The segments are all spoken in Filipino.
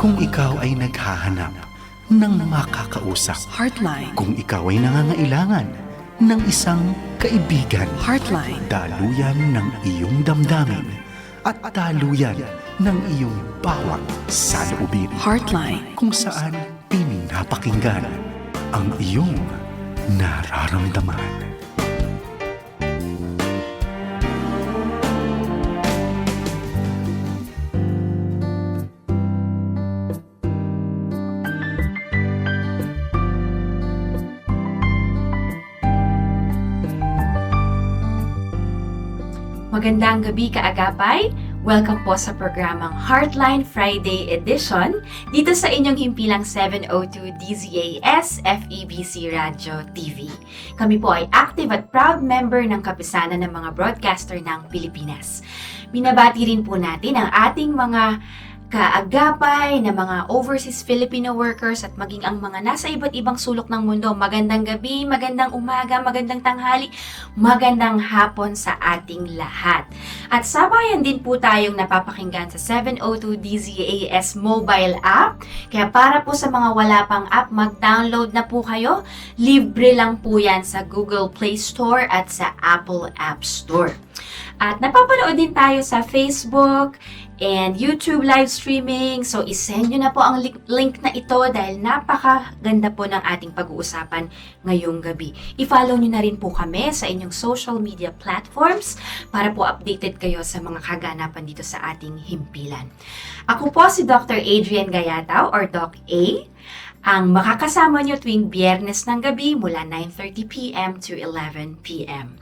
Kung ikaw ay naghahanap ng makakausap, Heartline. kung ikaw ay nangangailangan ng isang kaibigan, Heartline. daluyan ng iyong damdamin at daluyan ng iyong bawat saloobin, Heartline. kung saan pinapakinggan ang iyong nararamdaman. Magandang gabi kaagapay! Welcome po sa programang Heartline Friday Edition dito sa inyong himpilang 702 DZAS FEBC Radio TV. Kami po ay active at proud member ng kapisanan ng mga broadcaster ng Pilipinas. Binabati rin po natin ang ating mga kaagapay na mga overseas Filipino workers at maging ang mga nasa iba't ibang sulok ng mundo. Magandang gabi, magandang umaga, magandang tanghali, magandang hapon sa ating lahat. At sabayan din po tayong napapakinggan sa 702 DZAS mobile app. Kaya para po sa mga wala pang app, mag-download na po kayo. Libre lang po yan sa Google Play Store at sa Apple App Store. At napapanood din tayo sa Facebook and YouTube live streaming. So, isend nyo na po ang link na ito dahil napakaganda po ng ating pag-uusapan ngayong gabi. I-follow nyo na rin po kami sa inyong social media platforms para po updated kayo sa mga kaganapan dito sa ating himpilan. Ako po si Dr. Adrian Gayatao or Doc A. Ang makakasama nyo tuwing Biyernes ng gabi mula 9:30 p.m. to 11 p.m.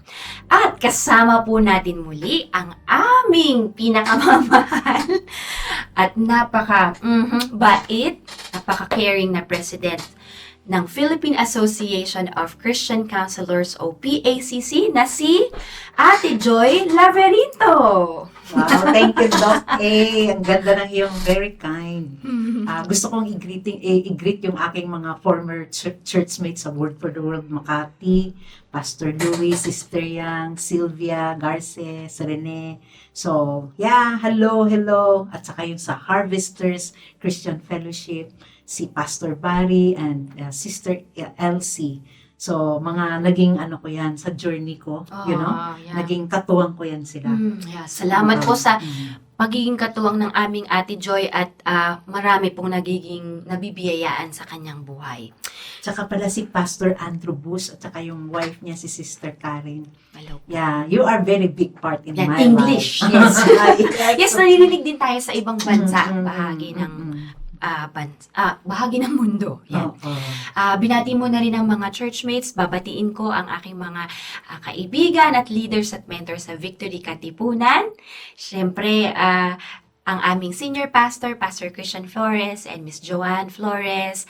At kasama po natin muli ang aming pinakamamahal at napaka-bait, napaka-caring na President ng Philippine Association of Christian Counselors o PACC na si Ate Joy Laverinto. Wow, thank you, Doc A. Ang ganda ng iyong very kind. Gusto kong i-greet yung aking mga former churchmates sa Word for the World Makati, Pastor Louis, Sister Yang, Sylvia, Garces, Rene. So, yeah, hello. At saka yung sa Harvesters Christian Fellowship, si Pastor Barry and Sister Elsie. So, mga naging ko yan sa journey ko, Yeah. naging katuwang ko yan sila. Yeah. Salamat po sa pagiging katuwang ng aming Ate Joy at marami pong nagiging nabibiyayaan sa kanyang buhay. Tsaka pala si Pastor Andrew Bus at saka yung wife niya si Sister Karen. Hello. Yeah, you are very big part in Yan, my English. life. Yes. Yes, naririnig din tayo sa ibang bansa, bahagi ng bahagi ng mundo. Yan. Binati mo na rin ang mga churchmates. Babatiin ko ang aking mga kaibigan at leaders at mentors sa Victory Katipunan. Siyempre, ang aming senior pastor, Pastor Christian Flores and Miss Joanne Flores,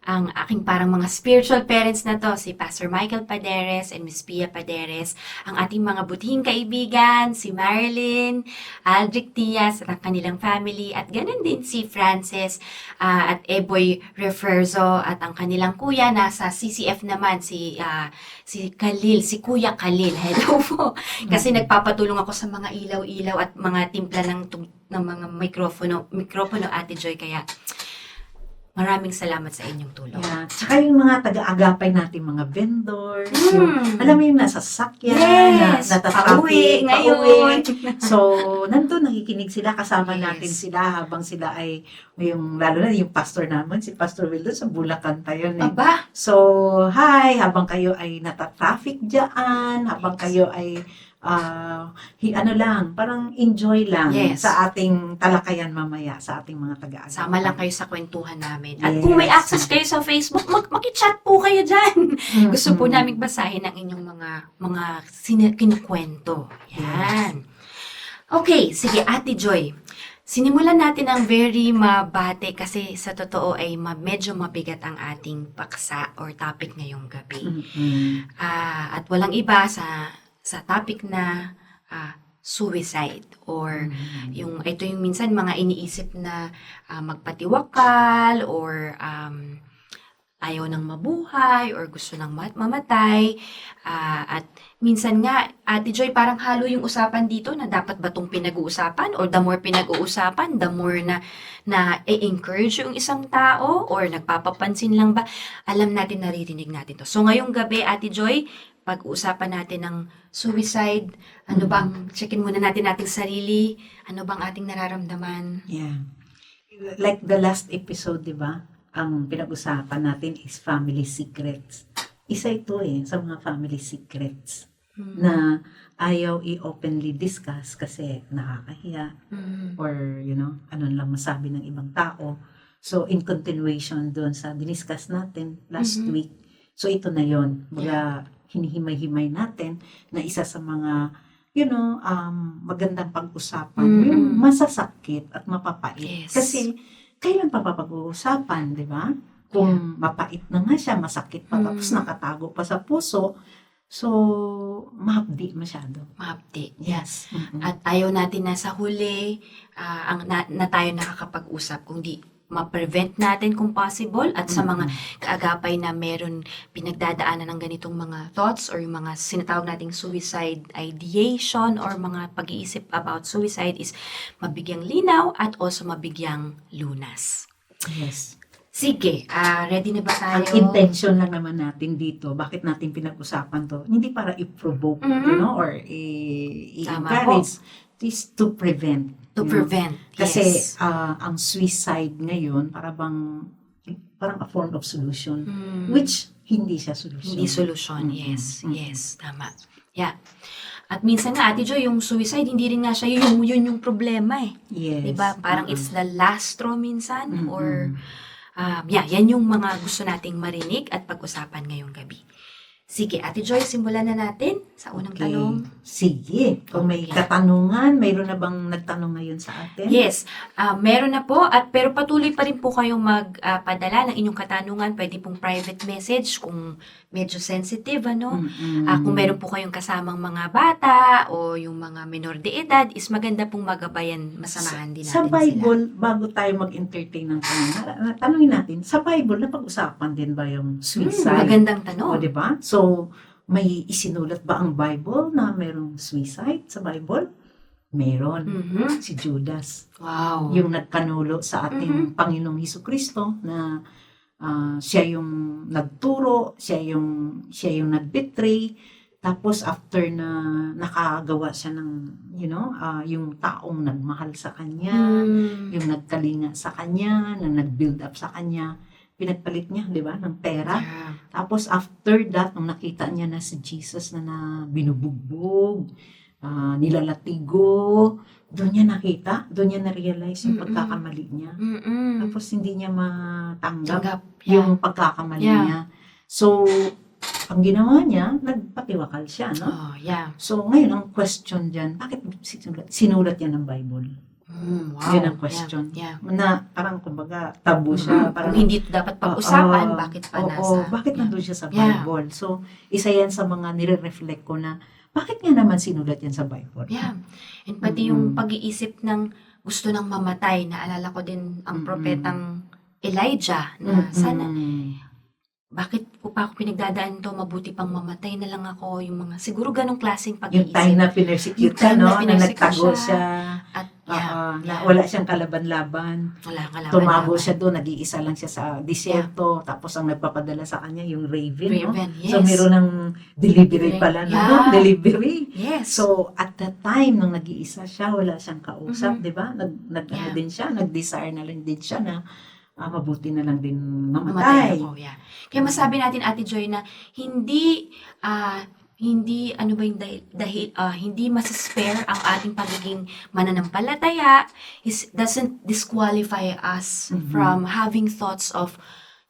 ang aking parang mga spiritual parents na to, si Pastor Michael Paderes and Miss Pia Paderes, ang ating mga butihing kaibigan, si Marilyn, Aldrich Diaz at ang kanilang family, at ganun din si Frances at Eboy Referzo at ang kanilang kuya, nasa CCF naman, si Khalil, si Kuya Khalil. Hello po. Kasi nagpapatulong ako sa mga ilaw-ilaw at mga timpla ng mga mikropono Ate Joy, kaya maraming salamat sa inyong tulong. Yeah. Tsaka yung mga taga-agapay natin, mga vendors, yung, alam mo yung nasa sakyan, Yes! pauwi ngayon. So, nandun, nakikinig sila, kasama Yes. natin sila habang sila ay, lalo na yung pastor naman, si Pastor Will, sa Bulacan pa yun eh. Aba, So, hi, habang kayo ay nata-traffic dyan, habang kayo ay parang enjoy lang Yes. sa ating talakayan mamaya, sa ating mga taga-agapay. sama lang kayo sa kwentuhan namin. At Yes. kung may access kayo sa Facebook, makichat po kayo dyan. Gusto po namin basahin ang inyong mga kinukwento. Yan. Okay, sige Ate Joy. Sinimulan natin ang very mabate kasi sa totoo ay medyo mabigat ang ating paksa or topic ngayong gabi. At walang iba sa topic na suicide or ito yung minsan mga iniisip na magpatiwakal or ayaw nang mabuhay or gusto nang mamatay. At minsan nga, Ate Joy, parang halo yung usapan dito na dapat ba itong pinag-uusapan or the more pinag-uusapan, the more na encourage yung isang tao or nagpapapansin lang ba? Alam natin, naririnig natin to. So ngayong gabi, Ate Joy, pag-uusapan natin ng suicide. Ano bang, checkin muna natin ating sarili. Ano bang ating nararamdaman? Yeah. Like the last episode, di ba? Ang pinag-usapan natin is family secrets. Isa ito sa mga family secrets na ayaw i-openly discuss kasi nakakahiya or, ano lang masabi ng ibang tao. So, in continuation doon sa diniscuss natin last week, so ito na yon. Baga, hinihimay-himay natin na isa sa mga magandang pag-usapan, yung masasakit at mapapait. Yes. Kasi, kailan pa papag-uusapan, di ba? Kung mapait na nga siya, masakit pa, tapos nakatago pa sa puso, so, mahapdi masyado. Mahapdi. Yes. At ayaw natin na sa huli, na tayo nakakapag-usap, kundi ma-prevent natin kung possible at sa mga kaagapay na meron pinagdadaanan ng ganitong mga thoughts or yung mga sinatawag nating suicide ideation or mga pag-iisip about suicide is mabigyang linaw at also mabigyang lunas. Yes. Sige, ready na ba tayo? Ang intention lang naman natin dito, bakit natin pinag-usapan to, hindi para i-provoke, or i-encourage, is to prevent. To prevent, Kasi yes. ang suicide ngayon, parang a form of solution, which hindi siya solution. Hindi solusyon, yes. Yes, tama. Yeah. At minsan nga, Ate Joy, yung suicide, hindi rin nga siya yun yung problema eh. Yes. Diba? Parang it's the last straw minsan or yan yung mga gusto nating marinig at pag-usapan ngayong gabi. Sige, Ate Joy, simulan na natin sa unang tanong. Sige. Kung may katanungan, mayroon na bang nagtanong ngayon sa atin? Yes, meron na po pero patuloy pa rin po kayong magpadala ng inyong katanungan. Pwede pong private message kung medyo sensitive, kung meron po kayong kasamang mga bata o yung mga menor de edad, is maganda pong magabayan, masamahan din natin Sa Bible, sila. bago tayo mag-entertain ng tanongin natin, sa Bible, napag-usapan din ba yung suicide? Magandang tanong. O, diba? So, may isinulat ba ang Bible na merong suicide sa Bible? Meron. Si Judas. Wow. Yung nagkanulo sa ating Panginoong Hesukristo na siya yung nagturo, siya yung nag-betray. Tapos after na nakagawa siya ng, yung taong nagmahal sa kanya, yung nagkalinga sa kanya, na nag-build up sa kanya, pinagpalit niya, di ba, ng pera. Yeah. Tapos after that, nung nakita niya na si Jesus na binubugbog, nilalatigo, doon niya nakita, doon niya na-realize yung pagkakamali niya. Tapos hindi niya matanggap yung pagkakamali niya. So, ang ginawa niya, nagpatiwakal siya, no? Oh, yeah. So, ngayon, ang question dyan, bakit sinulat yan ng Bible? Wow. Yun ang question. Yeah. Na parang, kumbaga, tabu siya. Parang, Kung hindi ito dapat pag-usapan, bakit pa nasa... bakit Yeah. nandun siya sa Yeah. Bible? So, isa yan sa mga nire-reflect ko na, bakit nga naman sinulat yan sa Bible? Yeah. And pati yung pag-iisip ng gusto nang mamatay, naalala ko din ang propetang Elijah na sana, bakit ko pa ako pinagdadaan to, mabuti pang mamatay na lang ako, yung mga, siguro ganong klaseng Yung pag-iisip. time na pinersecute Yung ka, time no? na Na pinersecute nagtago siya. siya. At yeah. Wala siyang kalaban-laban. Wala ka lang. Tumago siya doon, nag-iisa lang siya sa disyerto. Tapos ang nagpapadala sa kanya, yung raven, no? Yes. So, meron ng delivery pala, no? Yeah. Delivery. Yes. So, at that time, nung nag-iisa siya, wala siyang kausap, di ba? Yeah. Din siya, nag-desire na lang din siya na mabuti na lang din mamatay mamatay. ako, yeah. Kaya masabi natin, Ate Joy, na hindi ano ba yung dahil hindi masispare ang ating pagiging mananampalataya doesn't disqualify us from having thoughts of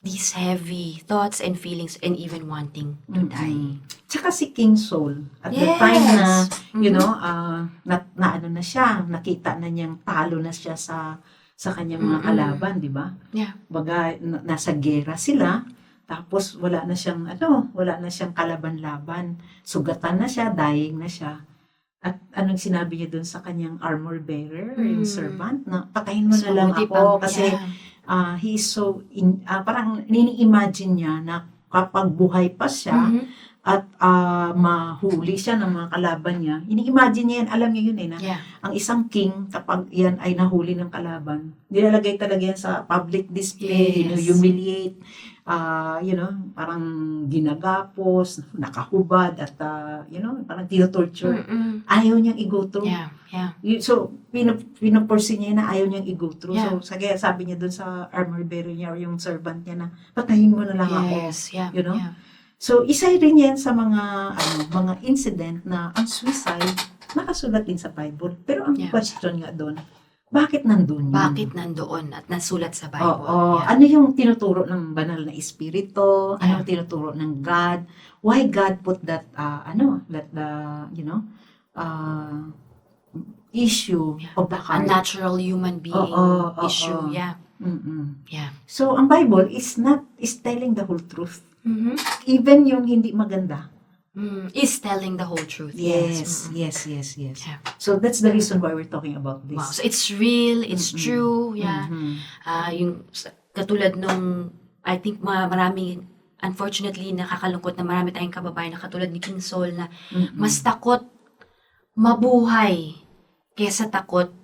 these heavy thoughts and feelings and even wanting to die. Tsaka si King Saul, at the Yes. time na, na ano na siya, nakita na niyang talo na siya sa kanyang mga kalaban, di ba? Yeah. Baga, nasa gera sila, tapos wala na siyang kalaban-laban. Sugatan na siya, dying na siya. At anong sinabi niya dun sa kanyang armor bearer, yung servant, na patayin mo na lang Buti ako pang- kasi he is so, parang nini-imagine niya na kapag buhay pa siya, Mhm. at mahuli siya ng mga kalaban niya, ini-imagine niya yan, alam niya yun na Yeah. ang isang king, kapag yan ay nahuli ng kalaban, nilalagay talaga yan sa public display, Yes. humiliate, parang ginagapos, nakahubad, at parang tino-torture. Mm-mm. Ayaw niyang i-go through. Yeah, yeah. So, pinupursi niya na ayaw niyang i-go through. Yeah. So, sabi niya dun sa armor bearer niya or yung servant niya na, patayin mo na lang ako. Yes, yeah. You know? Yeah. So, isa rin yan sa mga incident na ang suicide, nakasulat din sa Bible. Pero ang Yeah. question nga doon, bakit nandun yun? Bakit nandoon at nasulat sa Bible? Oo. Yeah. Ano yung tinuturo ng banal na espiritu? Ano yung tinuturo ng God? Why God put that, issue Yeah. of the heart? Unnatural human being Oo, issue. oo. Yeah. Mm-mm. Yeah. So, ang Bible is telling the whole truth. Mhm. Even yung hindi maganda. Is telling the whole truth. Yes, Mm. yes. Yeah. So that's the reason why we're talking about this. Wow. So it's real, it's Mm-mm. true. Yeah. Mhm. Katulad nung, I think marami, unfortunately, nakakalungkot na marami tayong kababayan na katulad ni King Saul na Mm-mm. mas takot mabuhay kesa takot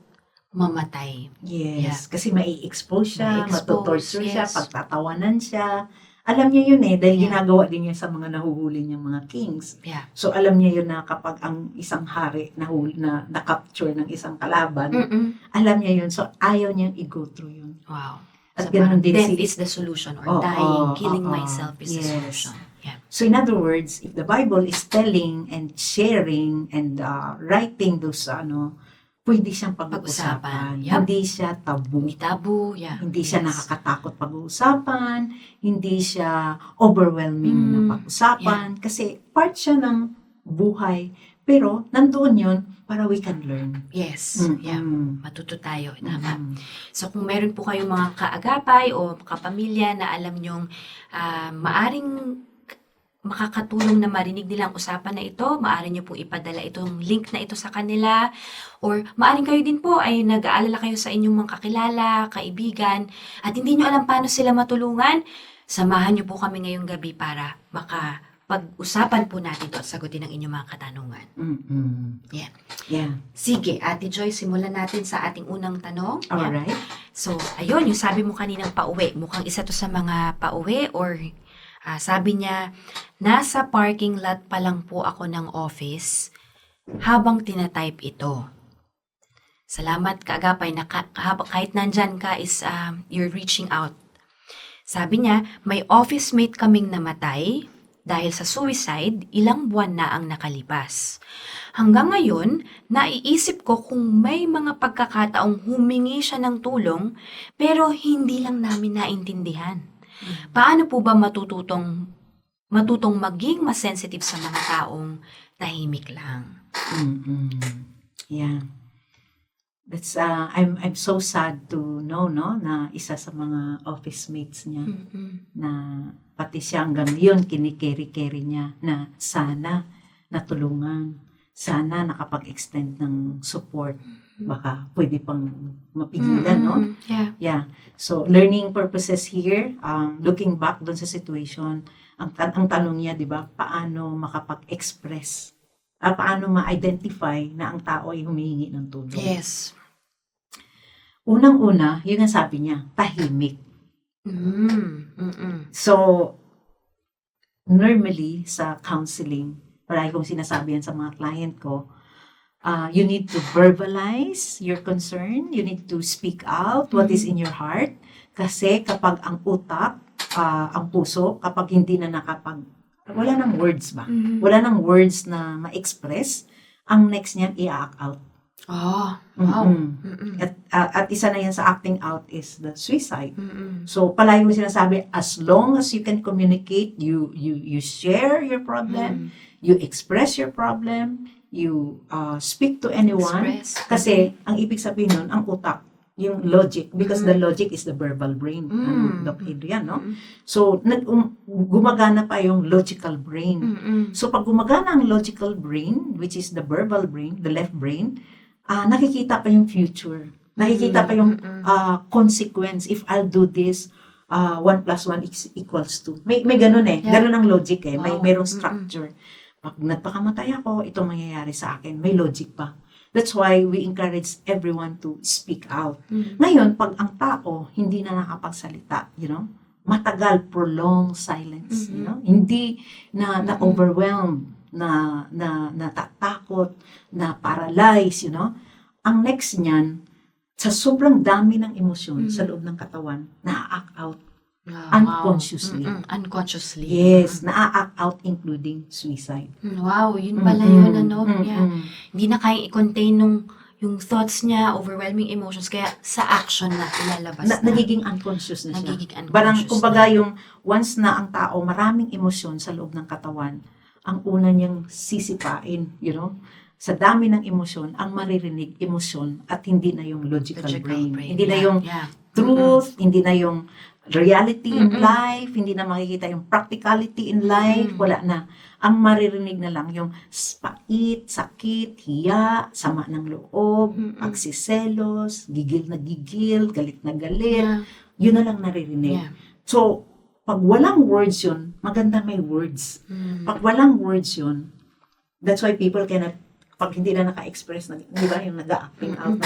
mamatay. Yes, kasi mai-expose siya, Mai-expose, matutorture siya, yes. pagtatawanan siya. Alam niya yun dahil Yeah. ginagawa din niya sa mga nahuhuli niyang mga kings. Yeah. So alam niya yun na kapag ang isang hari na na-capture ng isang kalaban, Mm-mm. alam niya yun. So ayaw niyang i-go through yun. Wow. At So, ganun parang din death si- is the solution or Oo, dying, killing oo, myself is the yes. solution. Yeah. So in other words, if the Bible is telling and sharing and writing those pwede siyang pag-uusapan. Pag-usapan, yup. Hindi siya tabu. May tabu, yeah. Hindi siya Yes. nakakatakot pag-uusapan, hindi siya overwhelming na pag-usapan, kasi part siya ng buhay. Pero nandoon yun para we can learn. Yes, yeah. Mm-mm. Matuto tayo, tama. Mm-mm. So kung meron po kayong mga kaagapay o kapamilya na alam nyong maaring makakatulong na marinig nila ang usapan na ito, maaari nyo pong ipadala itong link na ito sa kanila, or maaring kayo din po ay nag-aalala kayo sa inyong mga kakilala, kaibigan, at hindi nyo alam paano sila matulungan, samahan nyo po kami ngayong gabi para pag-usapan po natin ito at sagutin ang inyong mga katanungan. Mm-mm. Yeah. Yeah. Sige, Ate Joy, simulan natin sa ating unang tanong. Yeah. Alright. So, ayun, yung sabi mo kaninang pauwi, mukhang isa to sa mga pauwi or sabi niya, nasa parking lot pa lang po ako ng office habang tinatype ito. Salamat kaagapay na kahit nandyan ka is you're reaching out. Sabi niya, may office mate kaming namatay dahil sa suicide, ilang buwan na ang nakalipas. Hanggang ngayon, naiisip ko kung may mga pagkakataong humingi siya ng tulong pero hindi lang namin naintindihan. Paano po ba matutong maging mas sensitive sa mga taong tahimik lang? Mm-mm. Yeah. That's I'm so sad to know na isa sa mga office mates niya na pati siya hanggang yun kinikeri-keri niya na sana natulungan, sana nakapag-extend ng support, baka pwede pang mapigilan, no? Yeah. Yeah. So, learning purposes here, looking back doon sa situation, ang tanong niya, di ba, paano makapag-express, paano ma-identify na ang tao ay humihingi ng tulong. Yes. Unang-una, yun ang sabi niya, tahimik. So, normally, sa counseling, parang kong sinasabi yan sa mga client ko, you need to verbalize your concern. You need to speak out what is in your heart. Kasi kapag ang utak, ang puso, kapag hindi na wala nang words ba? Wala nang words na ma-express, ang next niyan, i-act out. Oh, wow. At isa na yan sa acting out is the suicide. So, palagi mo sinasabi, as long as you can communicate, you share your problem, you express your problem, you speak to anyone. Express. Kasi, ang ibig sabihin nun, ang utak, yung logic, because the logic is the verbal brain. Doc Adrian, no? So, gumagana pa yung logical brain. So, pag gumagana ang logical brain, which is the verbal brain, the left brain, nakikita pa yung future. Nakikita pa yung consequence. If I'll do this, 1 plus 1 equals 2. May ganun eh. Yeah. Ganun ang logic eh. Wow. Mayroong structure. Pag nagpakamatay ako, itong mangyayari sa akin. May logic pa. That's why we encourage everyone to speak out. Ngayon, pag ang tao hindi na nakapagsalita, matagal, prolonged silence, hindi na-overwhelmed, natatakot, na paralyze, ang next niyan, sa sobrang dami ng emosyon sa loob ng katawan, na-act out unconsciously. Unconsciously. Yes, na-act out including suicide. Wow, yun pala yun, Yeah. Hindi na kayang i-contain yung thoughts niya, overwhelming emotions, kaya sa action na ilalabas na. Nagiging unconscious na siya. Nagiging unconscious Parang, na. kumbaga yung once na ang tao, maraming emosyon sa loob ng katawan, ang una niyang sisipain, sa dami ng emosyon, ang maririnig, emosyon, at hindi na yung logical brain. Hindi na yung truth, hindi na yung reality in life, hindi na makikita yung practicality in life, wala na. Ang maririnig na lang yung pait, sakit, hiya, sama ng loob, pagsiselos, gigil na gigil, galit na galit. Yun na lang naririnig. Yeah. So, pag walang words yun, maganda may words. Pag walang words yun, that's why people cannot, pag hindi na naka-express, di ba, yung nag-acting out,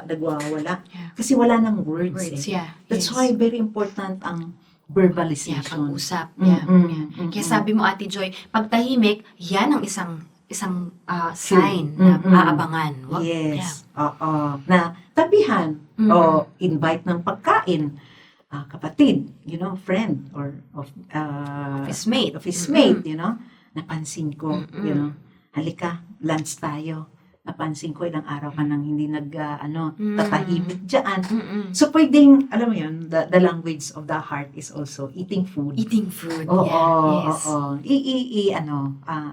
nagwawala. Yeah. Kasi wala nang words eh. Yeah. That's Yes. why very important ang Yeah, verbalization. pag-usap. Yeah. Kaya sabi mo, Ate Joy, pag tahimik, yan ang isang sign na aabangan. Yes. Oo. Na tabihan o invite ng pagkain. Kapatid, friend or Office mate. office mate, napansin ko, halika, lunch tayo. Napansin ko ilang araw ka nang hindi tatahimik dyan. So, pwedeng, alam mo yun, the language of the heart is also eating food. Eating food. Oo, Yes. oo.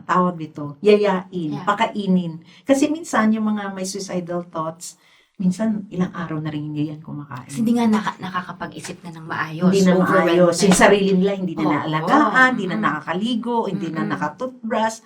Tawag dito, yayain, Yeah. pakainin. Kasi minsan, yung mga may suicidal thoughts, minsan, ilang araw na rin hindi yan kumakain. Kasi hindi nga nakakapag-isip na ng maayos. Hindi na Overwhelmed maayos. na Yung yun. sarili nila, hindi na Oo. naalagaan, hindi na nakakaligo, hindi na nakatoothbrush,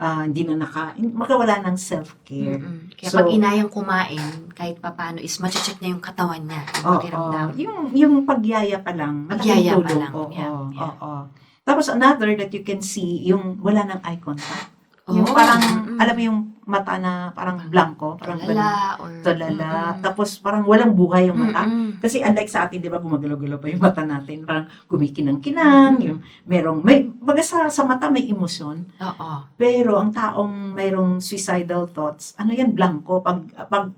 hindi na makawala ng self-care. Kaya So, pag inayang kumain, kahit papano, is mache-check niya yung katawan niya. Yung pakiramdam. Yung pagyaya pa lang, malaking Pagyaya pa tulong. lang, Oo, yeah. oo. Tapos another that you can see, yung wala ng eye contact. Yung Oh, parang, alam mo yung mata na parang blanco, parang Tulala. Or, tulala. Tapos parang walang buhay yung mata. Kasi unlike sa atin, di ba, gumagalaw-galaw pa yung mata natin. Parang kumikinang-kinang, yung baga sa mata may emosyon. Oo. Pero ang taong mayroong suicidal thoughts, yan, blanco. Pag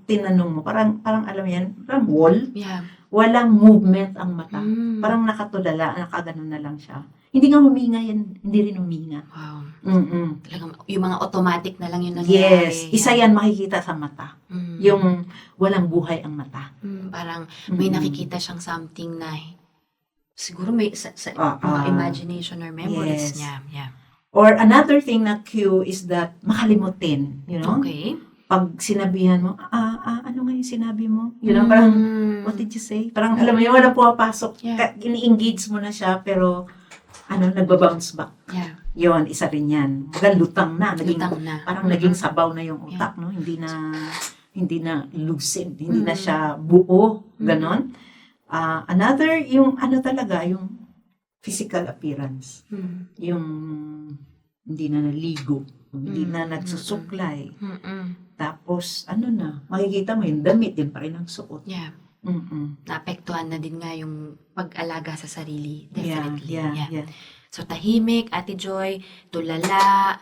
tinanong mo, parang alam mo yan, parang wall. Yeah. Walang movement ang mata. Parang nakatulala, nakaganon na lang siya. Hindi nga huminga yan, hindi rin huminga. Wow. Mm-mm. Talagang, yung mga automatic na lang yung nangyayari. Yes, isa yan makikita sa mata. Yung walang buhay ang mata. Parang may nakikita siyang something na siguro may sa mga imagination or memories Yes. niya. Yeah. Or another thing na cue is that makalimutin, Okay. Pag sinabihan mo, ano nga yung sinabi mo? Parang, what did you say? Parang, alam mo yun, walang pumapasok. Yeah. Ini-engage mo na siya, pero, nagbabounce back. Yeah. Yun, isa rin yan. Baga, lutang na. Lutang na. Parang naging sabaw na yung utak, no? Hindi na lucid, hindi na siya buo, ganon. Another, yung talaga, yung physical appearance. Yung hindi na naligo, hindi na nagsusuklay. Tapos, makikita mo yung damit, din pa rin ang suot. Yeah. Mm-mm. Naapektuhan na din nga yung pag-alaga sa sarili. Yeah, Definitely. yeah. So, tahimik, Ate Joy, tulala,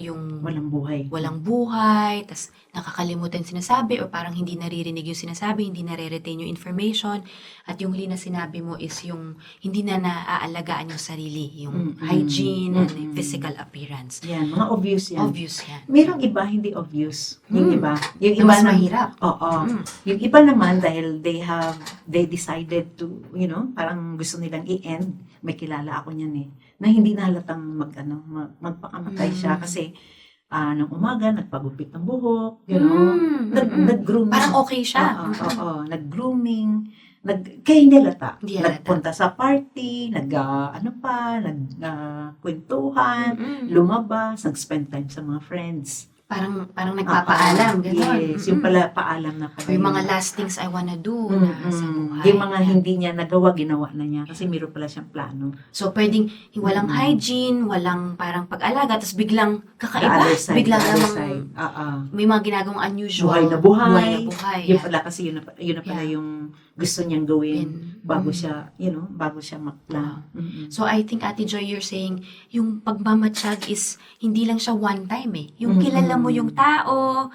yung Walang buhay. walang buhay, tas nakakalimutan yung sinasabi or parang hindi naririnig yung sinasabi, hindi nare-retain yung information. At yung huli na sinabi mo is yung hindi na naaalagaan yung sarili, yung hygiene and yung physical appearance. Yan, mga obvious yan. Obvious yan. Merong iba, hindi obvious. Yung iba. Yung Na iba mas na- mahirap. Oo. Yung iba naman, dahil they decided to, parang gusto nilang i-end. May kilala ako niyan eh. Na hindi na halatang magpakamatay siya kasi nung umaga, nagpagupit ng buhok, nag-grooming. Parang okay siya. Oo, nag-grooming. Kaya hindi halata. Hindi halata. Nagpunta sa party, kwentuhan, lumabas, nag-spend time sa mga friends. parang nagpapaalam, gano'n. Yes, yung pala paalam na pala. Or yung yun. mga last things I wanna do na sa buhay. Yung mga hindi niya nagawa, ginawa na niya. Kasi meron pala siyang plano. So, pwedeng walang hygiene, walang parang pag-alaga, tapos biglang kakaiba. Biglang namang may mga ginagawang unusual. Buhay na buhay. Buhay na buhay. Yun pala kasi yun na pala yung gusto niyang gawin bago siya, bago siya mag-plan. So, I think, Ate Joy, you're saying, yung pagmamatsyag is, hindi lang siya one time eh. Yung kilala mo yung tao,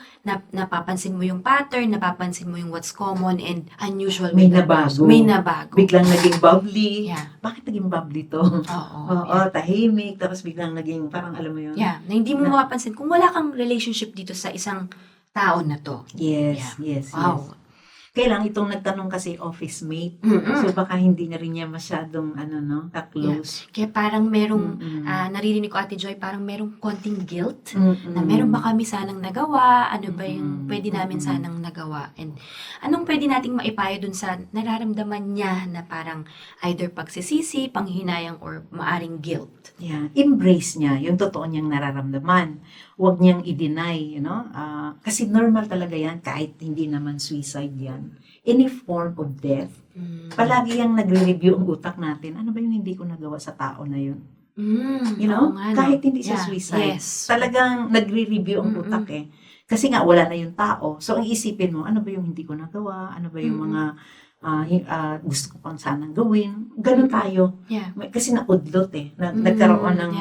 napapansin mo yung pattern, napapansin mo yung what's common and unusual. May nabago. May nabago. Biglang naging bubbly. Yeah. Bakit naging bubbly to? Oo. Tahimik. Tapos biglang naging, parang alam mo yun? Yeah, na hindi mo mapapansin kung wala kang relationship dito sa isang tao na to. Yes, yes. Wow. Kailang itong nagtanong kasi office mate. So baka hindi na rin niya masyadong ka-close. Kaya parang merong, naririnig ko, Ate Joy, parang merong konting guilt na meron ba kami sanang nagawa? Ano ba yung pwede namin sanang nagawa? And anong pwede nating maipayo dun sa nararamdaman niya na parang either pagsisisi, panghinayang, or maaring guilt? Yeah, embrace niya yung totoo niyang nararamdaman. Huwag niyang i-deny, kasi normal talaga yan kahit hindi naman suicide yan. Any form of death, palagi yung nagre-review ang utak natin. Ano ba yung hindi ko nagawa sa tao na yun? Kahit hindi siya suicide. Yes. Talagang nagre-review ang utak eh. Kasi nga wala na yung tao. So ang isipin mo, ano ba yung hindi ko nagawa? Ano ba yung mga gusto ko pang sanang gawin? Ganun tayo. Yeah. Kasi naudlot eh. Nagkaroon ng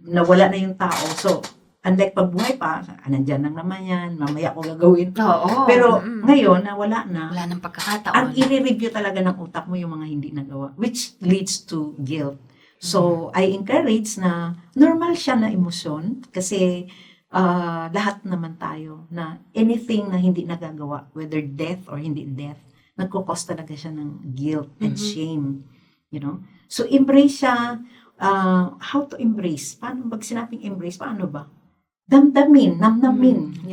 nawala na yung tao. So unlike pagbuhay pa, nandyan lang naman yan, mamaya ko gagawin. Oo. Pero ngayon, nawala na. Wala nang pagkakataon. Ang i-review talaga ng utak mo yung mga hindi nagawa, which leads to guilt. So, I encourage na normal siya na emosyon kasi lahat naman tayo na anything na hindi nagagawa, whether death or hindi death, nagkukos talaga siya ng guilt and shame. So, embrace siya. How to embrace? Paano pag sinabing embrace? Paano ba? Damdamin, namnamin,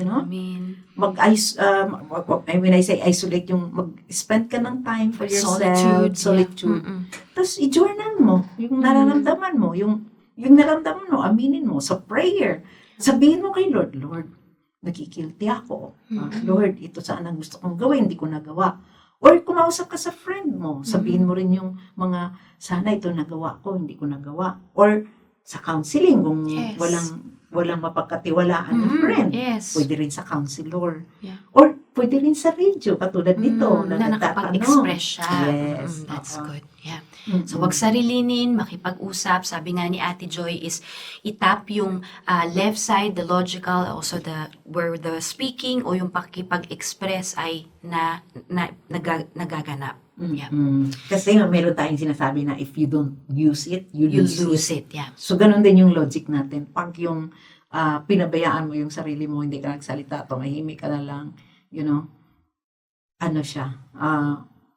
when I say isolate, yung mag-spend ka ng time for yourself, solitude. Tapos i-journal mo, yung nararamdaman mo, yung nararamdaman mo, aminin mo, sa prayer. Sabihin mo kay Lord, nakikilty ako. Lord, ito sana gusto kong gawin, hindi ko nagawa. Or kumausap ka sa friend mo, sabihin mo rin yung mga, sana ito nagawa ko, hindi ko nagawa. Or sa counseling, kung walang mapagkatiwalaan na friend. Yes. Pwede rin sa counselor. Yeah. Or pwede rin sa radio, katulad nito. Na nakapag-express siya. Yes. That's good. Yeah. So, wag sarilinin, makipag-usap. Sabi nga ni Ate Joy is itap yung left side, the logical, also where the speaking o yung pakipag-express ay nagaganap. Yeah. Kasi meron tayong sinasabi na if you don't use it, you lose it. Yeah. So, ganun din yung logic natin. Pag yung pinabayaan mo yung sarili mo, hindi ka nagsalita, tumahimik ka na lang,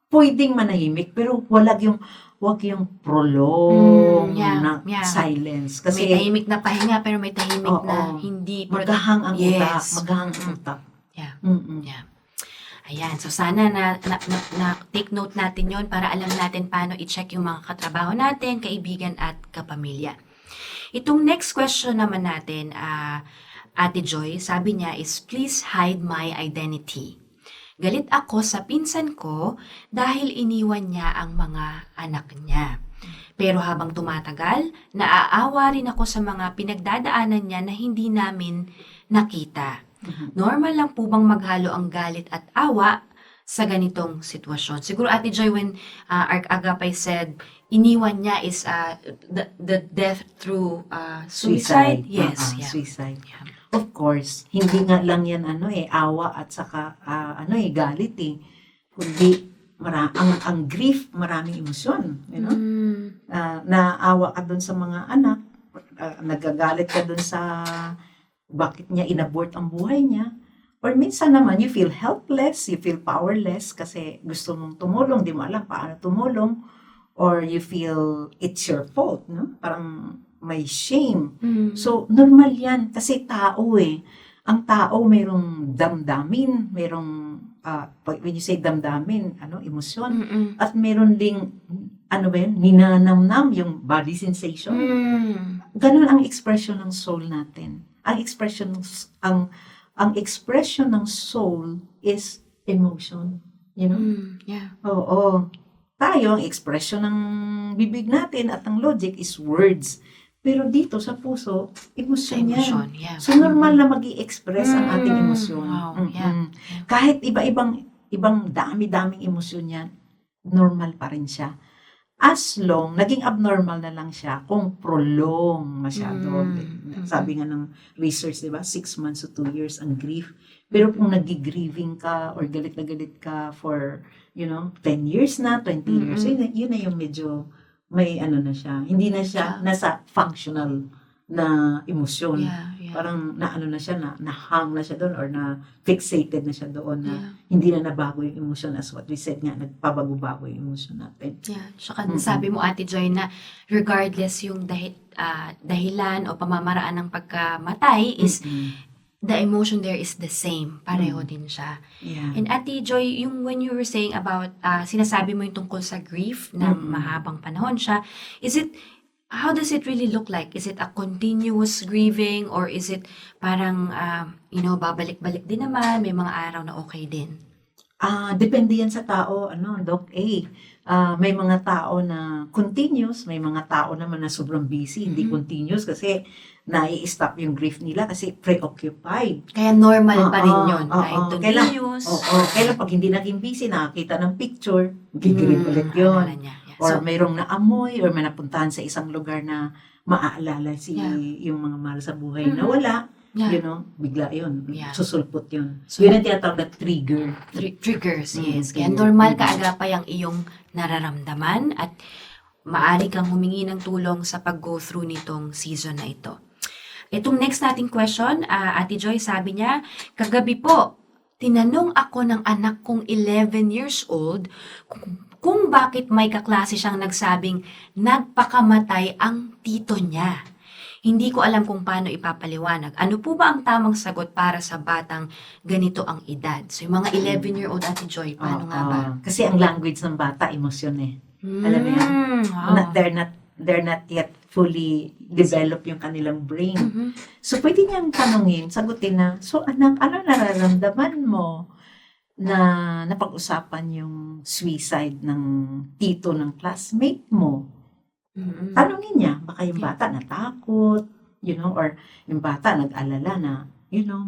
pwedeng manahimik, pero wag yung prolong na silence. Kasi may tahimik na pahinga, pero may tahimik na hindi. Maghahang ang utak. Maghahang ang utak. Yeah. Yeah. Ayan, so sana na take note natin yon para alam natin paano i-check yung mga katrabaho natin, kaibigan at kapamilya. Itong next question naman natin, Ate Joy, sabi niya is, please hide my identity. Galit ako sa pinsan ko dahil iniwan niya ang mga anak niya. Pero habang tumatagal, naaawa rin ako sa mga pinagdadaanan niya na hindi namin nakita. Normal lang po bang maghalo ang galit at awa sa ganitong sitwasyon? Siguro, Ate Joy, when Ark Agapay said, iniwan niya is the death through suicide. Yes. Suicide. Yeah. Of course, hindi nga lang yan awa at saka galit eh. Kundi ang grief, maraming emosyon. Naawa ka dun sa mga anak, nagagalit ka dun sa bakit niya inabort ang buhay niya. Or minsan naman, you feel helpless, you feel powerless kasi gusto mong tumulong, di mo alam paano tumulong. Or you feel it's your fault, no? Parang may shame. So, normal yan kasi tao eh. Ang tao mayroong damdamin, mayroong, when you say damdamin, emosyon. At mayroon ding, ninanamnam yung body sensation. Ganun ang expression ng soul natin. ang expression ang expression ng soul is emotion, you know? Yeah. Oo. Tayo, ang expression ng bibig natin at ng logic is words. Pero dito sa puso, Sa emosyon yan. emotion, yeah. So normal na mag-i-express ang ating emosyon. Wow, Mm-mm. yeah. Kahit ibang dami-daming emosyon yan, normal pa rin siya. As long, naging abnormal na lang siya kung prolong masyado. Sabi nga ng research, di ba? 6 months to 2 years ang grief. Pero kung nag-grieving ka or galit na galit ka for, 10 years na, 20 years, yun na yung medyo may ano na siya. Hindi na siya nasa functional na emosyon. Yeah. Parang naano na siya, na-hang na siya doon or na-fixated na siya doon na Yeah. hindi na nabago yung emosyon as what we said nga, nagpabago-bago yung emosyon natin. Yeah. Tsaka sabi mo, Ate Joy, na regardless yung dahilan o pamamaraan ng pagkamatay is the emotion there is the same. Pareho din siya. Yeah. And Ate Joy, yung when you were saying about, sinasabi mo yung tungkol sa grief na mahabang panahon siya, how does it really look like? Is it a continuous grieving or is it parang, babalik-balik din naman, may mga araw na okay din? Depende yan sa tao, Doc A. May mga tao na continuous, may mga tao naman na sobrang busy, hindi continuous kasi nai-stop yung grief nila kasi preoccupied. Kaya normal pa rin yun. Kahit continuous. Kailan pag hindi naging busy, nakakita ng picture, gigrieve ulit yun. Alala niya. Yeah. Or So, mayroong naamoy or may napuntahan sa isang lugar na maaalala yung mga mahal sa buhay na wala. yeah. Bigla yun. Yeah. Susulpot yun. So, Yun ang tinatawag na trigger. Triggers, yes. Kaya trigger. normal kaagapay ang iyong nararamdaman at maaari kang humingi ng tulong sa pag-go through nitong season na ito. Itong next nating question, Ate Joy, sabi niya, kagabi po, tinanong ako ng anak kong 11 years old kung bakit may kaklase siyang nagsabing nagpakamatay ang tito niya. Hindi ko alam kung paano ipapaliwanag. Ano po ba ang tamang sagot para sa batang ganito ang edad? So, yung mga 11-year-old Ate Joy, paano nga ba? Kasi ang language ng bata, emosyon eh. Alam mo yan? Wow. They're not yet fully develop yung kanilang brain. So, pwede niyang tanungin, sagutin na, so anak, ano nararamdaman mo na napag-usapan yung suicide ng tito ng classmate mo? Tanungin niya, baka yung bata natakot, or yung bata nag-alala na,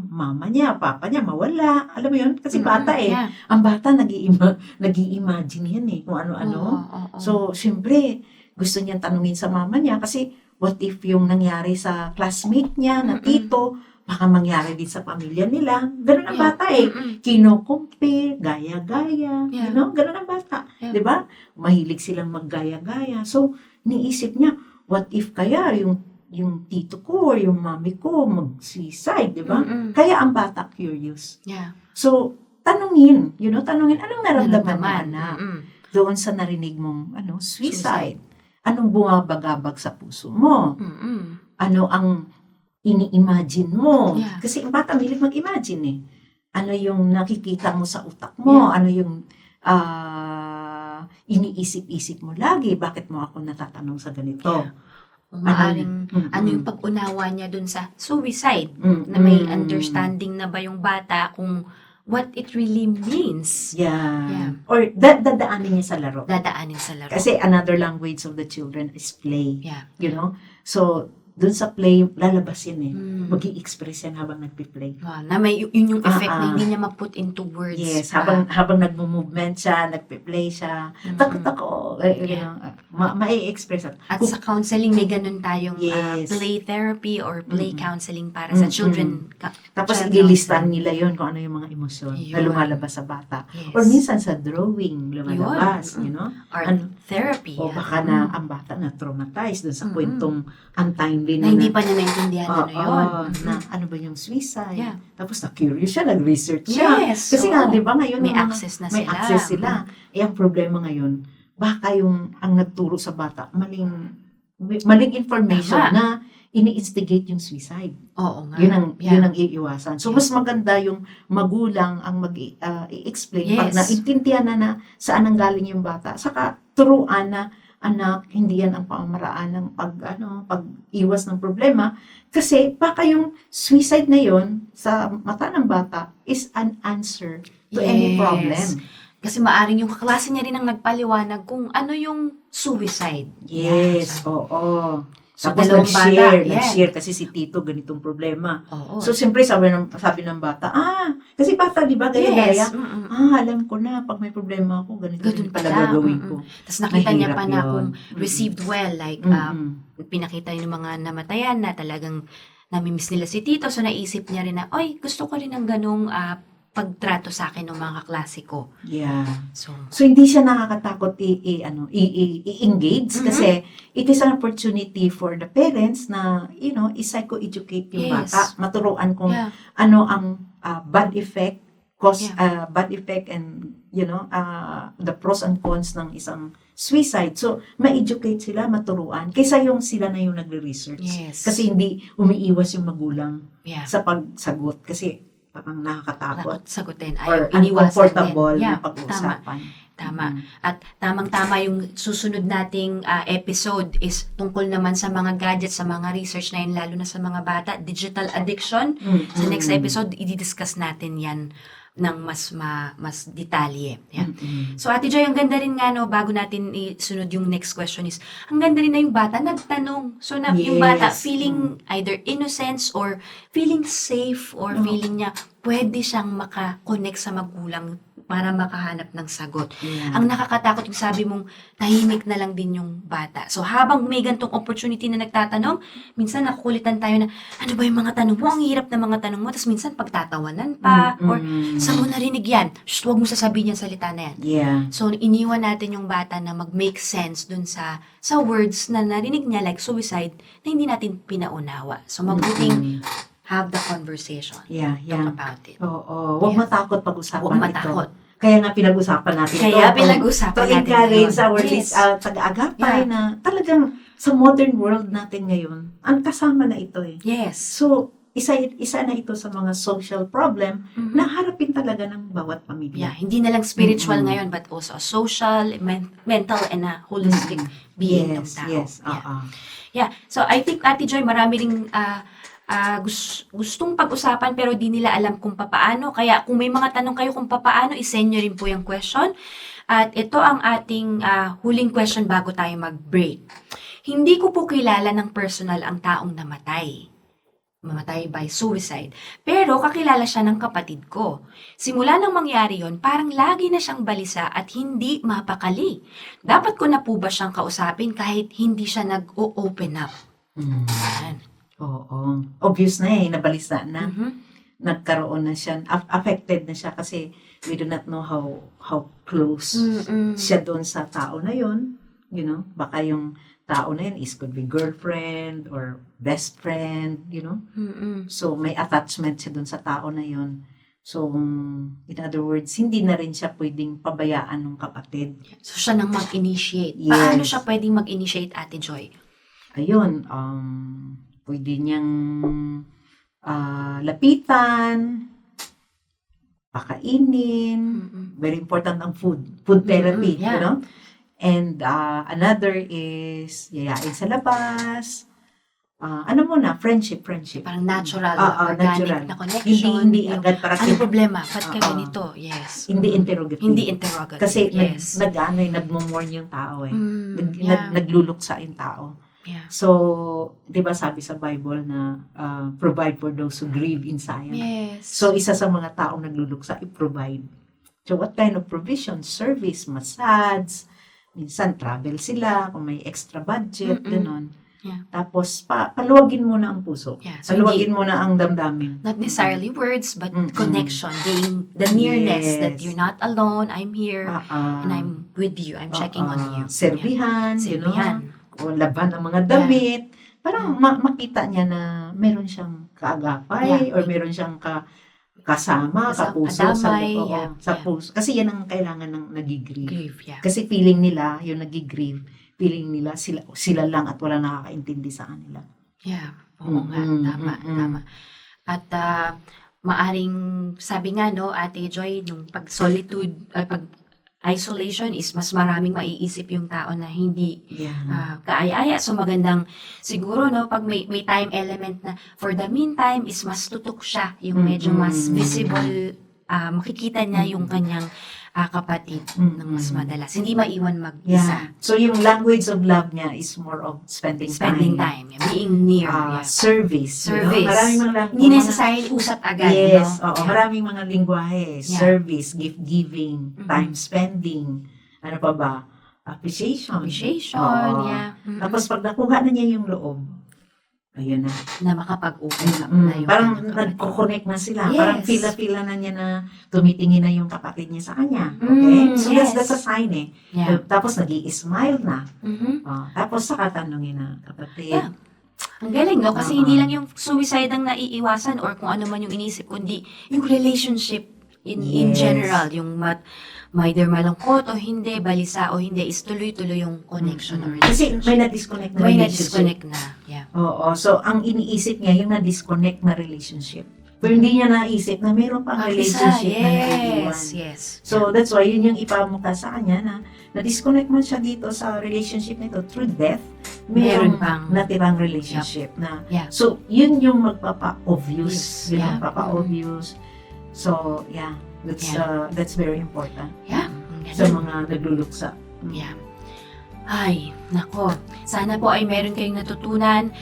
mama niya, papa niya mawala. Alam mo yun? Kasi bata eh. Yeah. Ang bata nag-i-imagine yan eh, kung ano-ano. Oo. So, syempre, gusto niyang tanungin sa mama niya kasi what if yung nangyari sa classmate niya na tito, baka mangyari din sa pamilya nila. Ganun ang bata eh. Kino-compare, gaya-gaya. Yeah. Ganun ang bata. Yeah. Diba? Mahilig silang maggaya-gaya. So, niisip niya, what if kaya yung tito ko or yung mami ko mag-suicide, diba? Kaya ang bata curious. Yeah. So, tanungin, anong naramdaman mo, anak? Doon sa narinig mong, suicide. Anong bumabagabag sa puso mo? Ano ang ini-imagine mo? Yeah. Kasi ang bata milig mag-imagine eh. Ano yung nakikita mo sa utak mo? Yeah. Ano yung iniisip-isip mo lagi? Bakit mo ako natatanong sa ganito? Yeah. Maaring, ano yung pag-unawa niya dun sa suicide? Na may understanding na ba yung bata kung what it really means? Yeah. Or dadaanin niya sa laro. Dadaanin sa laro. Kasi another language of the children is play. Yeah. So, dun sa play, lalabas yan eh. Mag-i-express yan habang nagpi-play. Wow, na may yun yung effect na hindi niya ma-put into words. Yes, habang nagmo-movement siya, nagpi-play siya, takot ako, mai-express. At sa counseling, may ganun tayong Yes. play therapy or play counseling para sa children. Tapos child ililistan counseling. nila yon kung ano yung mga emosyon na Yun. lumalabas sa bata. Yes. Or minsan sa drawing, lumalabas, Art therapy. O baka na ang bata na traumatized dun sa kwentong untimely na hindi pa niya naintindihan ano yun. na ano ba yung suicide. Yeah. Tapos na-curious siya, nag-research siya. Yes. Kasi nga, di ba ngayon, May yung mga- access na may sila. access sila. Eh, ang problema ngayon, baka ang nagturo sa bata, maling information Tama. na ini-instigate yung suicide. Oo nga. Yun ang iiwasan. So, mas maganda yung magulang ang i-explain pag Yes. naintindihan na saan ang galing yung bata. Saka, turuan na anak, hindi yan ang pamamaraan ng pag-iwas ng problema. Kasi baka yung suicide na yon sa mata ng bata is an answer to any Yes. problem. Kasi maaring yung kaklase niya rin ang nagpaliwanag kung ano yung suicide. Yes, Yeah. oo. So, Tapos dalawang bata, nag-share kasi si Tito ganitong problema. Oo. So, siyempre, sabi ng bata, kasi bata, di ba, gaya-gaya, yes. Mm-mm. alam ko na, pag may problema ako, ganito Ganun rin pala pala, gagawin mm-mm. ko. Tapos nakita niya Mahirap pa na yun. kung Mm-mm. received well, like pinakita yung mga namatayan na talagang namimiss nila si Tito. So naisip niya rin na, oy, gusto ko rin ng ganung pagtrato sa akin ng mga kaklase ko. Yeah. So, So, hindi siya nakakatakot i-engage kasi it is an opportunity for the parents na, i-psycho-educate yung Yes. bata, maturuan kung yeah. ano ang bad effect, bad effect and, the pros and cons ng isang suicide. So, ma-educate sila, maturuan, kaysa yung sila na yung nagre-research. Yes. Kasi hindi umiiwas yung magulang Yeah. sa pagsagot kasi parang nakakatakot Takot sagutin. or Ayaw, iniwasan uncomfortable din. na Yeah, pag-uusapan. Tama. Mm. At tamang-tama yung susunod nating episode is tungkol naman sa mga gadgets, sa mga research na yun, lalo na sa mga bata, digital addiction. Sa next episode, i-discuss natin yan ng mas detalye. Yan. So, Ate Joy, ang ganda rin nga, bago natin isunod yung next question is, ang ganda rin na yung bata nagtanong. So, yung bata Yes. feeling either innocence or feeling safe or feeling niya, pwede siyang makakonect sa magulang para makahanap ng sagot. Yeah. Ang nakakatakot yung sabi mong tahimik na lang din yung bata. So habang may gantong opportunity na nagtatanong, minsan nakukulitan tayo na, ano ba yung mga tanong mo? Ang hirap na mga tanong mo. Tapos minsan pagtatawanan pa. Or saan mo narinig yan? Shh, huwag mo sasabihin yung salita na yan. Yeah. So iniwan natin yung bata na mag-make sense dun sa words na narinig niya like suicide na hindi natin pinaunawa. So mabuting have the conversation. Yeah, Talk yeah. about it. Oo. Huwag Yeah. matakot pag-usapan Huwag matakot. ito. Kaya nga pinag-usapan natin Kaya ito. pinag-usapan To natin encourage ngayon. our Yes. taga-agapay Yeah. na talagang sa modern world natin ngayon, ang kasama na ito eh. Yes. So, isa na ito sa mga social problem na harapin talaga ng bawat Yeah, pamilya. hindi na lang spiritual ngayon but also a social, mental, and a holistic being ng Yes, tao. yes. Yeah. Yeah. So I think Ate Joy, marami ring gustong pag-usapan pero di nila alam kung papaano. Kaya kung may mga tanong kayo kung papaano, isend nyo rin po yung question. At ito ang ating huling question bago tayo mag-break. Hindi ko po kilala ng personal ang taong namatay. Mamatay by suicide. Pero kakilala siya ng kapatid ko. Simula nang mangyari yon, parang lagi na siyang balisa at hindi mapakali. Dapat ko na po ba siyang kausapin kahit hindi siya nag-open up? Yan. Oo. Obvious na nabalisa na. Mhm. Nagkaroon na siya, affected na siya kasi we do not know how close siya doon sa tao na yon. Baka yung tao na yun could be girlfriend or best friend, So, may attachment siya doon sa tao na yon. So, in other words, hindi na rin siya pwedeng pabayaan ng kapatid. So siya nang mag-initiate. Yes. Paano siya pwedeng mag-initiate, Ate Joy? Ayun, pwede niyang lapitan, pakainin, very important ang food therapy, Yeah. And another is yayain sa labas. Friendship. Parang natural, organic natural. na connection. Hindi Yung, agad parang ano problema? Ba't ka Oo. ganito? Yes. hindi interrogative. Hindi interrogative. Kasi yes. nagmo-mourn yung tao Yeah. nagluluksa yung tao. Yeah. So, 'di ba sabi sa Bible na provide for those who grieve in Zion. Yes. So, isa sa mga taong nagluluksa, i-provide. So, what kind of provision? Service, massage, minsan travel sila, kung may extra budget, ganon. Yeah. Tapos, paluwagin mo na ang puso. Yeah. So, Paluwagin mo na ang damdamin. not necessarily words, but connection. Being the nearness Yes. that you're not alone, I'm here, and I'm with you. I'm checking on you. Serbihan, Serbihan. O laban ang mga damit. Parang makita niya na meron siyang kaagapay or meron siyang kasama, kapuso kadamay, sa puso. Kasi yan ang kailangan ng nagigrieve. Grief, yeah. Kasi feeling nila, yung nagigrieve, feeling nila sila lang at wala nakakaintindi sa kanila. Yeah. Oo nga. Tama. At maaring, sabi nga, Ate Joy, nung pag-solitude, pag isolation is mas maraming maiisip yung tao na hindi Yeah. kaaya-aya. So magandang siguro no pag may time element na for the meantime is mas tutok siya, yung medyo mas visible, makikita niya yung kanyang kapatid ng mas madalas. Hindi maiwan mag-isa. Yeah. So yung language of love niya is more of spending Time, being near. Service. Service. Maraming mga Hindi necessarily usap agad. Yes, no? oo. Maraming mga lingwahe. Yeah. Service, gift giving, time spending, ano pa ba? Appreciation. Oo. Yeah. Tapos pag nakuha na niya yung loob, ayun na. Na makapag-open up na yung Parang kanyang kapatid. nagko-connect na sila. Yes. Parang fila-fila na niya na tumitingin na yung kapatid niya sa kanya. Okay? So yes. that's a sign eh. Yeah. Tapos nag-i-smile na. Mhm. Tapos saka tanungin na, kapatid. Yeah. Ang galing, no? Kasi Oo. hindi lang yung suicide ang naiiwasan or kung ano man yung inisip, kundi yung relationship in Yes. general. Yung either malungkot o hindi, balisa o hindi, is tuloy-tuloy yung connection or Kasi relationship. may na-disconnect na May relationship. na-disconnect na. Yeah. Oo. So, ang iniisip niya, yung na-disconnect na relationship. Pero hindi niya naisip na mayroon pang relationship na naiiwan. Yes. So, that's why yun yung ipamukha sa kanya na na-disconnect man siya dito sa relationship nito through death. Meron Mayroon pang natirang relationship na. Yeah. So, yun yung magpapa-obvious. Yes. Yun Yeah. ang magpapa-obvious. So, yeah. That's very important. Yeah. Sa mga nagluluksa. Yeah. Ay, nako. Sana po ay meron kayong natutunan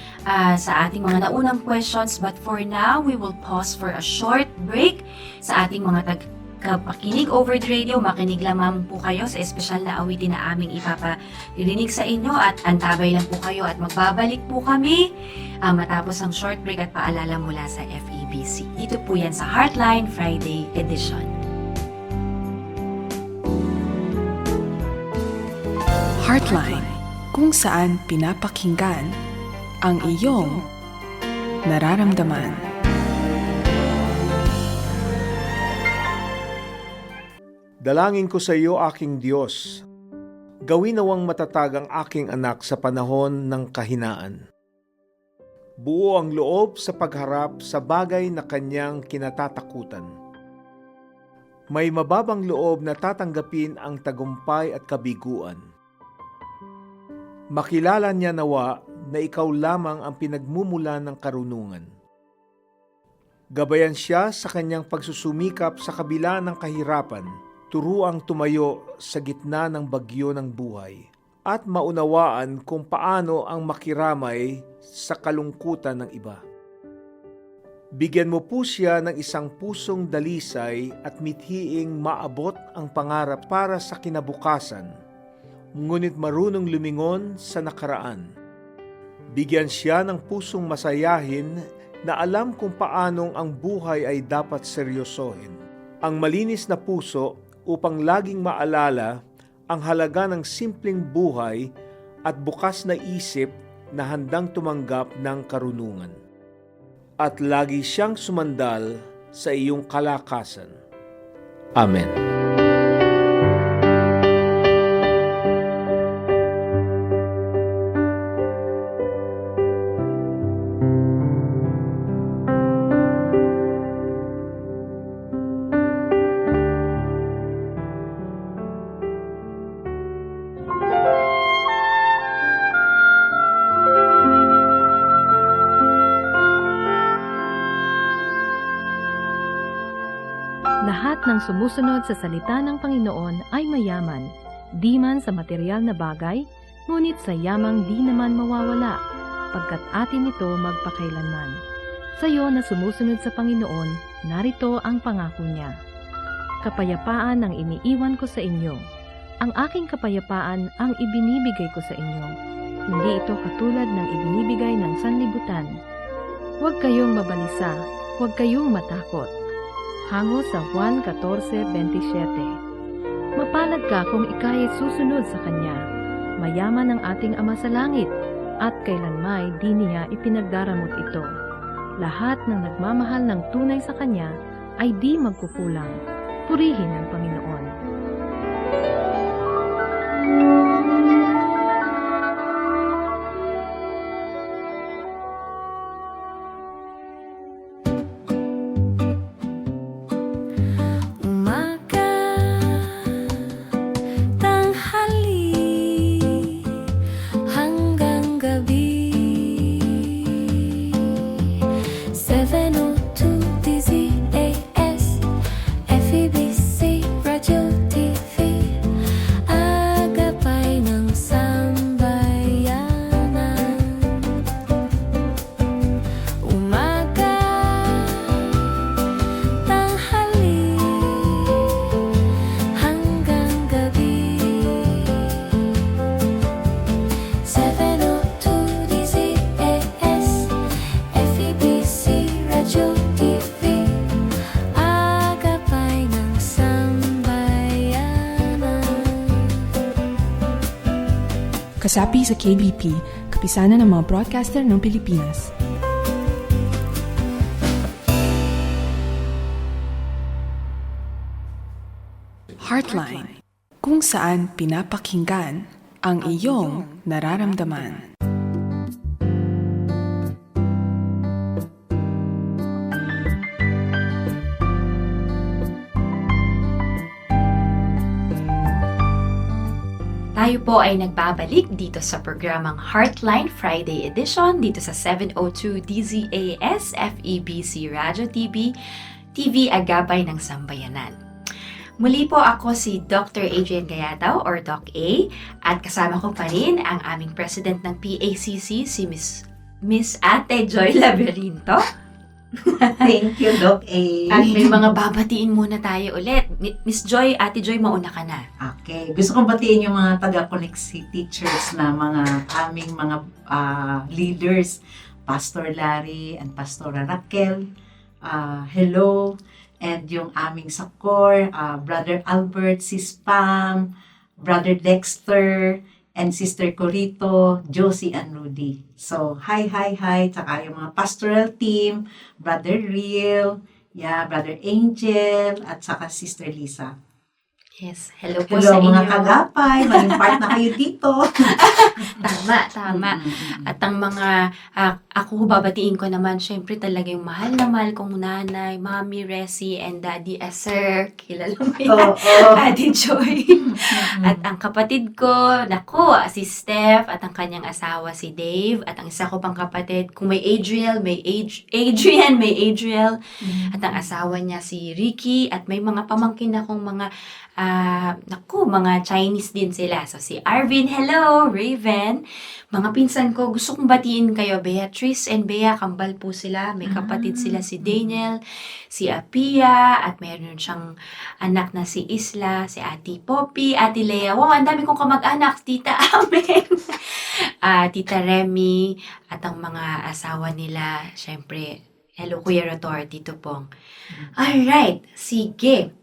sa ating mga naunang questions. But for now, we will pause for a short break sa ating mga tagapakinig over the radio. Makinig lamang po kayo sa espesyal na awitin na aming ipaparinig sa inyo at antabay lang po kayo at magbabalik po kami matapos ang short break at paalala mula sa FEBC. Dito po yan sa Heartline Friday Edition. Heartline, kung saan pinapakinggan ang iyong nararamdaman. Dalangin ko sa iyo, aking Diyos. Gawin nawang matatag ang aking anak sa panahon ng kahinaan. Buo ang loob sa pagharap sa bagay na kanyang kinatatakutan. May mababang loob na tatanggapin ang tagumpay at kabiguan. Makilala niya nawa na ikaw lamang ang pinagmumula ng karunungan. Gabayan siya sa kanyang pagsusumikap sa kabila ng kahirapan, turuang tumayo sa gitna ng bagyo ng buhay, at maunawaan kung paano ang makiramay sa kalungkutan ng iba. Bigyan mo po siya ng isang pusong dalisay at mithiing maabot ang pangarap para sa kinabukasan, ngunit marunong lumingon sa nakaraan. Bigyan siya ng pusong masayahin na alam kung paanong ang buhay ay dapat seryosohin. Ang malinis na puso upang laging maalala ang halaga ng simpleng buhay at bukas na isip na handang tumanggap ng karunungan. At lagi siyang sumandal sa iyong kalakasan. Amen. Lahat ng sumusunod sa salita ng Panginoon ay mayaman, di man sa material na bagay, ngunit sa yamang di naman mawawala, pagkat atin ito magpakailanman. Sa iyo na sumusunod sa Panginoon, narito ang pangako niya. Kapayapaan ang iniiwan ko sa inyo. Ang aking kapayapaan ang ibinibigay ko sa inyo. Hindi ito katulad ng ibinibigay ng sanlibutan. Huwag kayong mabalisa, huwag kayong matakot. Hango sa Juan 14:27. Mapalad ka kung ika'y susunod sa Kanya. Mayaman ang ating Ama sa langit, at kailanmay di niya ipinagdaramot ito. Lahat ng nagmamahal ng tunay sa Kanya ay di magkukulang. Purihin ang Panginoon. Kasapi sa KBP, kapisanan ng mga broadcaster ng Pilipinas. Heartline, kung saan pinapakinggan ang iyong nararamdaman. Tayo po ay nagbabalik dito sa programang Heartline Friday Edition dito sa 702 DZAS FEBC Radio TV, TV Agapay ng Sambayanan. Muli po ako si Dr. Adrian Gayataw or Doc A at kasama ko pa rin ang aming President ng PACC si Miss Ate Joy Laberinto. Thank you, Doc A. At may mga babatiin muna tayo ulit. Miss Joy, Ate Joy, mauna ka na. Okay. Gusto kong batiin yung mga taga-Connect City Church na mga aming mga leaders, Pastor Larry and Pastora Raquel. Hello. And yung aming sakor, Brother Albert, Sis Pam, Brother Dexter, and Sister Corito, Josie and Rudy. So, hi. Tsaka yung mga pastoral team, Brother Real, Brother Angel, at saka Sister Lisa. Yes, hello po sa Hello inyo. mga kagapay, maging part na kayo dito. Tama. At ang mga, ako babatiin ko naman, syempre talaga yung mahal na mahal kong nanay, Mami Resi, and Daddy Esther. Kilala mo yan? Ate Joy. At ang kapatid ko, si Steph, at ang kanyang asawa si Dave, at ang isa ko pang kapatid, kung may Adriel, Adrian, at ang asawa niya si Ricky, at may mga pamangkin akong mga mga Chinese din sila. So, si Arvin, hello, Raven. Mga pinsan ko, gusto kong batiin kayo, Beatrice and Bea, kambal po sila. May kapatid sila si Daniel, si Apia, at mayroon siyang anak na si Isla, si Ate Poppy, Ate Lea. Wow, ang dami kong kamag-anak, Tita Amen. Tita Remy, at ang mga asawa nila, syempre, hello, Kuya Rotor, Tito Pong. Alright, sige.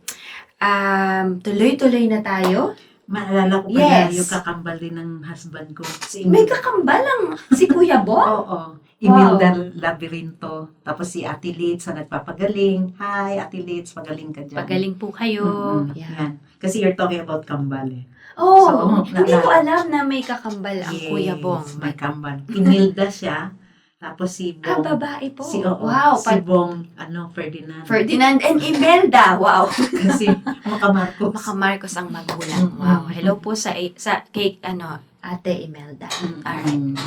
Tuloy-tuloy na tayo. Maalala ko pala yung kakambal din ng husband ko. May kakambalang si Kuya Bo? Oo. Imelda Laberinto. Tapos si Ate Litz na nagpapagaling. Hi, Ate Litz, pagaling ka dyan. Pagaling po kayo. Yan. Kasi you're talking about kambal eh. Oh, So, hindi ko alam na may kakambal ang Yes, Kuya Bong. may kambal. Imelda siya. Tapos si Bong. Babae po. Wow. Si Bong, Ferdinand. Ferdinand and Imelda. Wow. Kasi Makamarcos. Makamarcos ang magulang. Wow. Hello po sa kay Ate Imelda. Alright.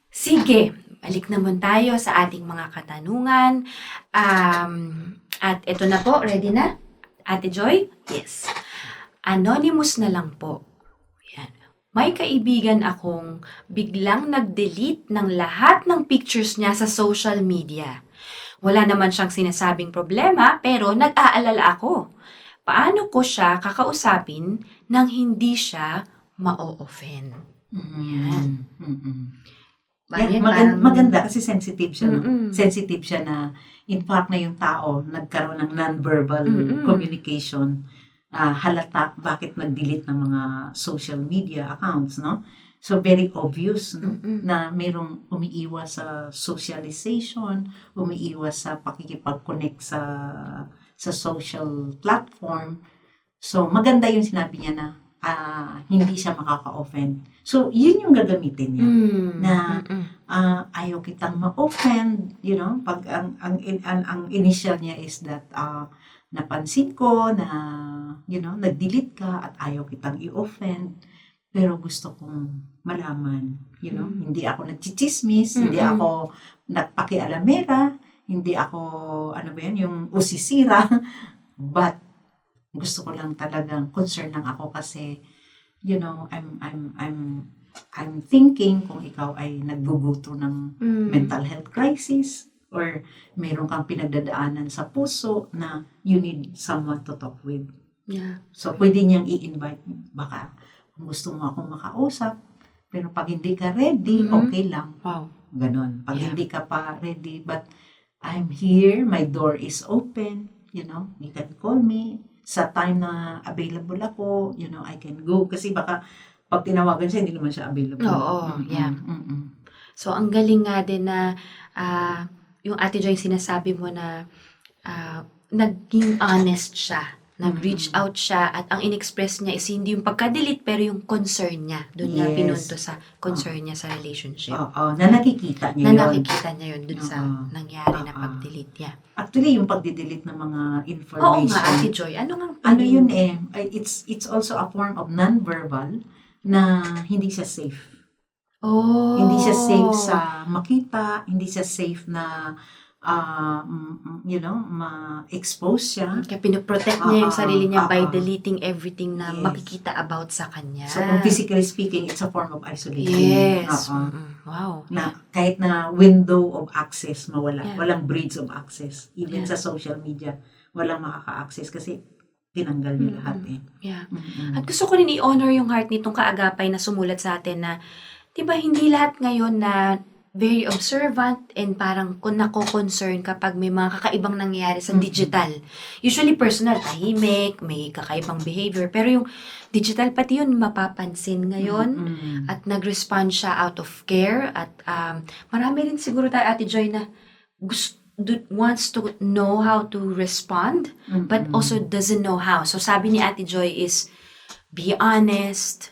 Sige, balik naman tayo sa ating mga katanungan. At ito na po, ready na? Ate Joy? Yes. Anonymous na lang po. Yan. May kaibigan akong biglang nag-delete ng lahat ng pictures niya sa social media. Wala naman siyang sinasabing problema, pero nag-aalala ako. Paano ko siya kakausapin nang hindi siya ma-offend? Yan. Maganda kasi sensitive siya. No? Sensitive siya na in fact na yung tao nagkaroon ng non-verbal communication. Halata bakit nag-delete ng mga social media accounts, no? So very obvious no? Na mayroong umiiwas sa socialization, umiiwas sa pakikipag-connect sa social platform. So maganda yung sinabi niya na hindi siya makaka-offend. So yun yung gagamitin niya na ayaw kitang ma-offend, you know, pag ang initial niya is that napansin ko na, you know, nag-delete ka at ayaw kitang i-offend, pero gusto kong malaman, you know, hindi ako nagchichismis, hindi ako nagpakialamera, hindi ako, yung usisira, but gusto ko lang talagang concerned lang ako kasi, you know, I'm thinking kung ikaw ay nagbubuto ng mental health crisis, or meron kang pinagdadaanan sa puso na you need someone to talk with. Yeah. So, pwede niyang i-invite. Baka kung gusto mo akong makausap, pero pag hindi ka ready, okay lang. Wow. Ganon. Pag hindi ka pa ready, but I'm here, my door is open, you know, you can call me. Sa time na available ako, you know, I can go. Kasi baka pag tinawagan siya, hindi naman siya available. Oo, yeah. Mm-mm. So, ang galing nga din na yung Ate Joy, sinasabi mo na naging honest siya. Nag-reach out siya at ang in-express niya is hindi yung pagka-delete pero yung concern niya. Doon niya Yes. pinunto sa concern niya sa relationship. Oo, na nakikita niya Na yun. nakikita niya yun doon sa Oo. nangyari na Oo. pag-delete niya. Actually, yung pagdidelete ng mga Oo information. nga, Ate Joy. Ano nga? Ano yun eh, it's also a form of non-verbal na hindi siya safe. Oh. Hindi siya safe sa makita, hindi siya safe na, ma-expose siya. Kaya pinoprotect niya yung sarili niya by Oo. deleting everything na Yes. makikita about sa kanya. So, kung physically speaking, it's a form of isolation. Yes. Oo. Wow. Na kahit na window of access mawala, Yeah. walang bridge of access. Even Yeah. sa social media, walang makaka-access kasi tinanggal niya lahat eh. Yeah. Mm-mm. At gusto ko rin i-honor yung heart nitong kaagapay na sumulat sa atin na, di ba, hindi lahat ngayon na very observant and parang kung nako-concern kapag may mga kakaibang nangyayari sa digital. Usually personal, tahimik, may kakaibang behavior. Pero yung digital, pati yun mapapansin ngayon. Mm-mm. At nag-respond siya out of care. At marami rin siguro tayo, Ate Joy, na wants to know how to respond, but also doesn't know how. So sabi ni Ate Joy is, be honest,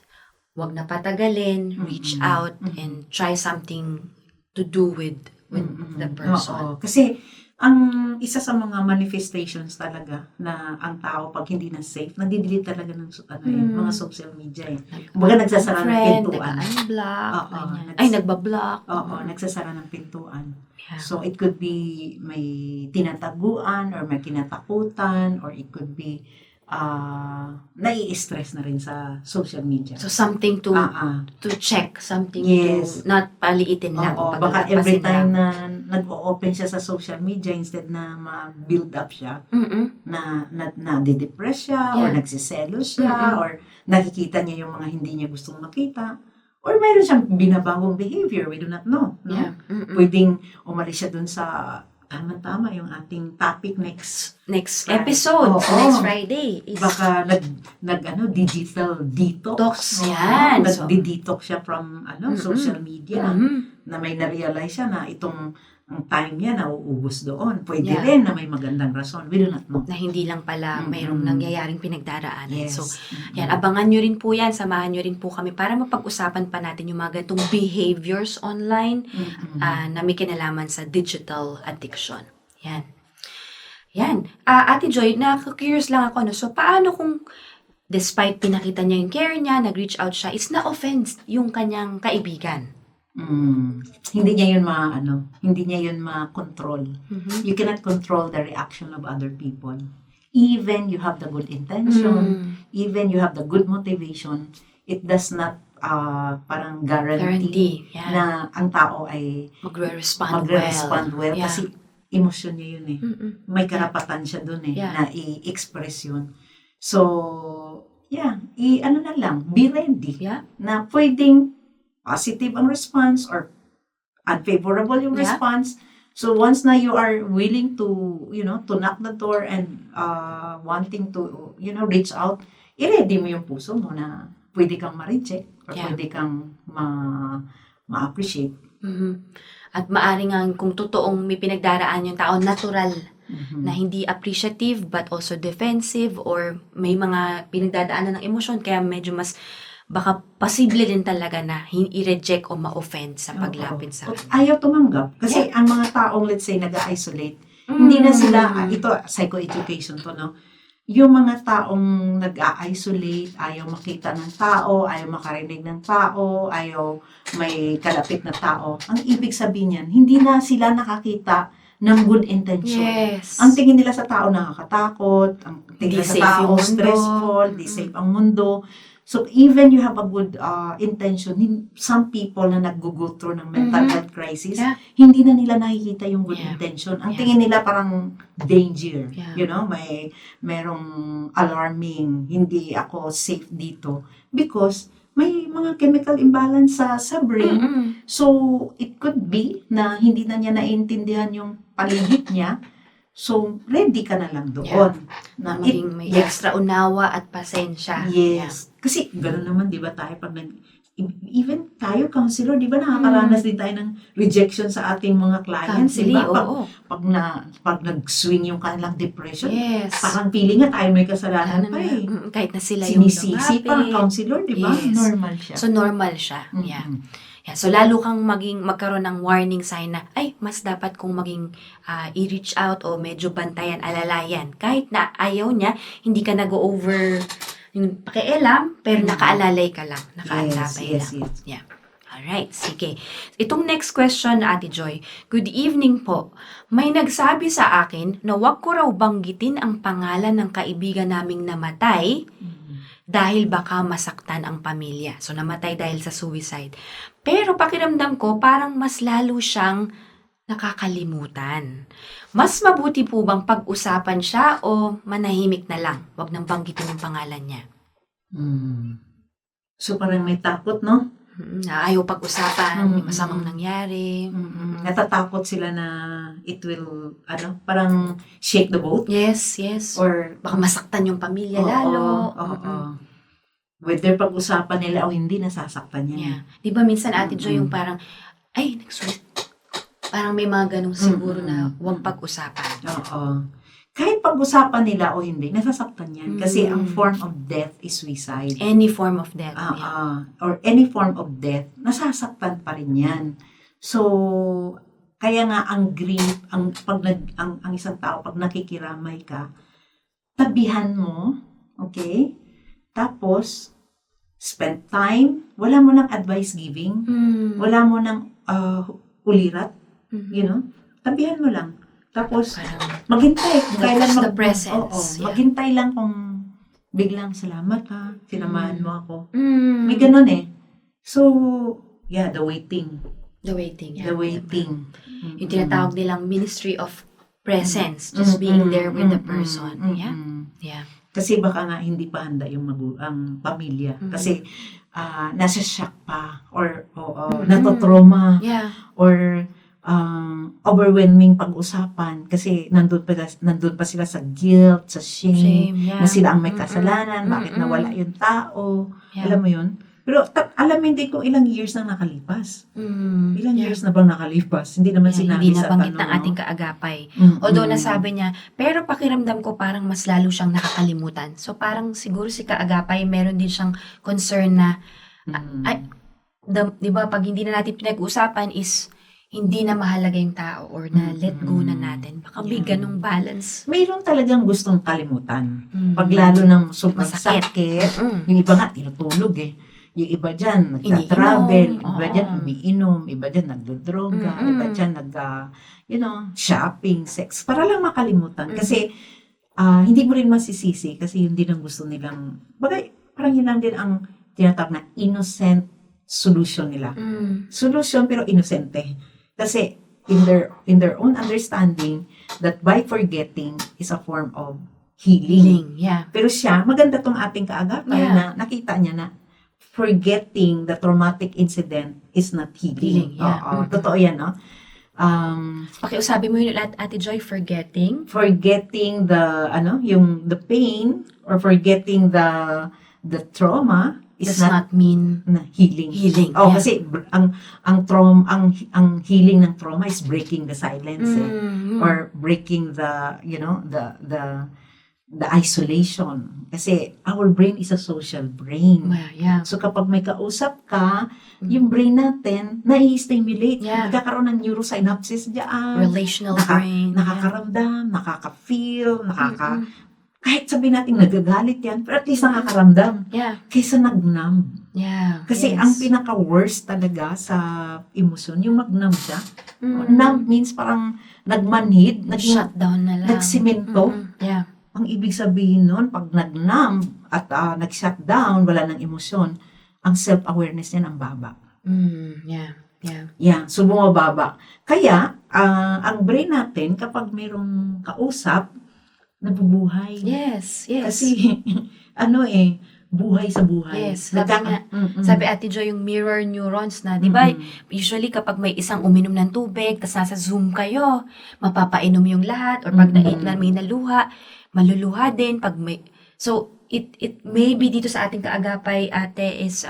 wag na patagalin, reach out, and try something to do with the person. Oo. Kasi, ang isa sa mga manifestations talaga na ang tao pag hindi na safe, nagdi-delete talaga ng mga social media eh. Kumbaga nagsasara ng pintuan. Nag-unblock, Oo, ganyan. Ay, nagbablock. Oo, nagsasara ng pintuan. Yeah. So, it could be may tinataguan or may kinatakutan or it could be nai-stress na rin sa social media. So, something to check, something Yes. to not paliitin lang. Oo, baka every time na nag-o-open siya sa social media, instead na ma-build up siya, na de-depress siya, or Yeah. nagsiselos siya, or nakikita niya yung mga hindi niya gustong makita, or mayroon siyang binabagong behavior, we do not know. No? Yeah. Pwedeng umalis siya dun sa tama-tama yung ating topic next. Next Right. episode, Oo. next Friday. Is Baka digital detox. Detox, Oo, yan. So- nagdi-detox siya from social media. Na may na-realize siya na ang time niya nauubos doon. Pwede Yeah. rin na may magandang rason. We do not know. na hindi lang pala mayroong nangyayaring pinagdaraanan. Yes. So, yan, abangan nyo rin po yan, samahan nyo rin po kami para mapag-usapan pa natin yung mga ganitong behaviors online na may kinalaman sa digital addiction. Yan. Yan. Ate Joy, curious lang ako, no? So, paano kung despite pinakita niya yung care niya, nag-reach out siya, is na-offend yung kanyang kaibigan? Hindi niya yun ma-control. You cannot control the reaction of other people. Even you have the good intention, even you have the good motivation, it does not parang guarantee Yeah. na ang tao ay Magre-respond well. Yeah. Kasi emosyon niya yun eh. May karapatan siya dun eh, Yeah. na i-express yun. So, yeah, be ready Yeah. na pwedeng positive ang response or unfavorable yung Yeah. response. So, once na you are willing to, to knock the door and wanting to, reach out, i-ready mo yung puso mo na pwede kang ma-reject or Yeah. pwede kang ma-appreciate. At maaring nga kung totoong may pinagdaraan yung tao, natural na hindi appreciative but also defensive or may mga pinagdadaanan ng emosyon kaya medyo mas baka posible din talaga na i-reject o ma-offend sa paglapit sa Oo. kanya. Ayaw tumanggap. Kasi ang mga taong, let's say, nag-isolate, hindi na sila, ito, psychoeducation to, no? Yung mga taong nag-isolate, ayaw makita ng tao, ayaw makarinig ng tao, ayaw may kalapit na tao. Ang ibig sabihin niyan, hindi na sila nakakita ng good intention. Yes. Ang tingin nila sa tao nakakatakot, ang tingin Di nila safe sa tao yung mundo. stressful, di safe ang mundo. So even you have a good intention, some people na nag-go through ng mental health crisis, Yeah. hindi na nila nakikita yung good Yeah. intention. Ang Yeah. tingin nila parang danger. Yeah. Merong alarming, hindi ako safe dito. Because may mga chemical imbalance sa brain. So, it could be na hindi na niya naiintindihan yung paligid niya. So, ready ka na lang doon. Na Na maging may yes, extra unawa at pasensya. yes. Kasi gano'n naman, di ba tayo pag even tayo, counselor, di ba nakakaranas din tayo ng rejection sa ating mga clients, di Counseling, ba? oo. Pag nag-swing yung kanilang depression, Yes. parang feeling nga tayo may kasalanan Ano pa na, eh. kahit na sila yung Sinisisi pa ang lumapit. counselor, di ba? Yes. Normal siya. So, normal siya. Yeah. Mm-mm. Yeah, so lalo kang magkaroon ng warning sign na, ay, mas dapat kong maging i-reach out o medyo bantayan, alalayan. Kahit na ayaw niya, hindi ka nag-over yung pakialam, pero nakaalalay ka lang. Nakaalabay yes, lang. yes. Yeah. Alright, sige. Itong next question, Ate Joy. Good evening po. May nagsabi sa akin na wag ko raw banggitin ang pangalan ng kaibigan naming namatay dahil baka masaktan ang pamilya. So, namatay dahil sa suicide. Pero pakiramdam ko, parang mas lalo siyang nakakalimutan. Mas mabuti po bang pag-usapan siya o manahimik na lang? Wag nang banggitin ang pangalan niya. So, parang may takot, no? Na ayaw pag-usapan, may Mm. masamang nangyari. Natatakot sila na it will, parang shake the boat. Yes, yes. Or, Baka masaktan yung pamilya lalo. Oo. Whether pag-usapan nila o hindi, nasasaktan yan. Yeah. Di ba minsan, Ate Joy, yung parang, ay, parang may mga ganong siguro na huwag pag-usapan. Oo. Kahit pag-usapan nila o hindi, nasasaktan yan. Kasi ang Mm. form of death is suicide. Any form of death. Yeah. Or any form of death, nasasaktan pa rin yan. So, kaya nga ang grief, ang isang tao, pag nakikiramay ka, tabihan mo, okay? Tapos, spend time, wala mo ng advice giving, wala mo ng ulirat, tabihan mo lang. Tapos, Parang, maghintay kung kailan the presence. Yeah. maghintay lang kung biglang salamat ha, sinamahan mo ako. May mm, ganun eh. So, yeah, the waiting. the waiting. Yeah. The waiting. Yung tinatawag nilang ministry of presence. Just being there with the person. Yeah. Yeah. Kasi baka nga hindi pa handa yung ang pamilya. Kasi nasa shock pa or natotrauma Yeah. or overwhelming pag-usapan kasi nandun pa sila sa guilt, sa shame, Shame. Yeah. na sila ang may kasalanan, bakit nawala yung tao, alam mo yun? Pero alamin din kung ilang years na nakalipas. Ilang years na bang nakalipas? Hindi naman sinabi Hindi sa nabanggit tanong. ng ating kaagapay. Mm-mm. Although nasabi niya, pero pakiramdam ko parang mas lalo siyang nakakalimutan. So parang siguro si kaagapay meron din siyang concern na, di ba, pag hindi na natin pinag-uusapan is hindi na mahalaga yung tao or na let go na natin. Baka may ganong balance. Mayroon talagang gustong kalimutan. Pag lalo ng sobrang Masakit. sakit, Mm. yung iba nga tinutulog eh. Yung iba dyan, Iniinom. nagta-travel, iba Oo. dyan umiinom, iba dyan nagdodroga, iba dyan shopping, sex, para lang makalimutan. Kasi, hindi mo rin masisisi kasi yun din ang gusto nilang, parang yun lang din ang tinatawag na innocent solution nila. Solution pero inosente. Kasi, in their own understanding, that by forgetting is a form of healing. Yeah. Pero siya, maganda tong ating kaagapay Yeah. na nakita niya na forgetting the traumatic incident is not healing. Healing, yeah. Oo, totoo yan, no? Pakiusabi mo yun, Ate Joy, forgetting. Forgetting the pain or forgetting the trauma is Does not not mean healing. healing. Oh, Yeah. kasi ang trauma, ang healing ng trauma is breaking the silence or breaking the isolation. Kasi our brain is a social brain. Yeah. So kapag may kausap ka, yung brain natin nai-stimulate. Yeah. Nagkakaroon ng neurosynapses diyan. Relational brain. Nakakaramdam, nakaka-feel, kahit sabihin natin nagagalit yan, pero at least nakakaramdam. Yeah. Kaysa nag-numb. Yeah. Kasi yes. ang pinaka-worst talaga sa emosyon, yung mag-numb siya. Numb means parang nagmanhid, Shutdown na lang. nagsimento. Yeah. Ang ibig sabihin nun, pag nag-numb at nag-shutdown, wala ng emosyon, ang self-awareness niya ang baba. Yeah. Yeah. Yeah, so bumababa. Kaya, ang brain natin, kapag mayroong kausap, nabubuhay. Yes. Yes. Kasi, buhay sa buhay. Yes, sabi Ate Joy, yung mirror neurons na, di ba? Usually kapag may isang uminom ng tubig, tas nasa Zoom kayo, mapapainom yung lahat, or pag may naluha, maluluha din. So, it may be dito sa ating kaagapay, ate, is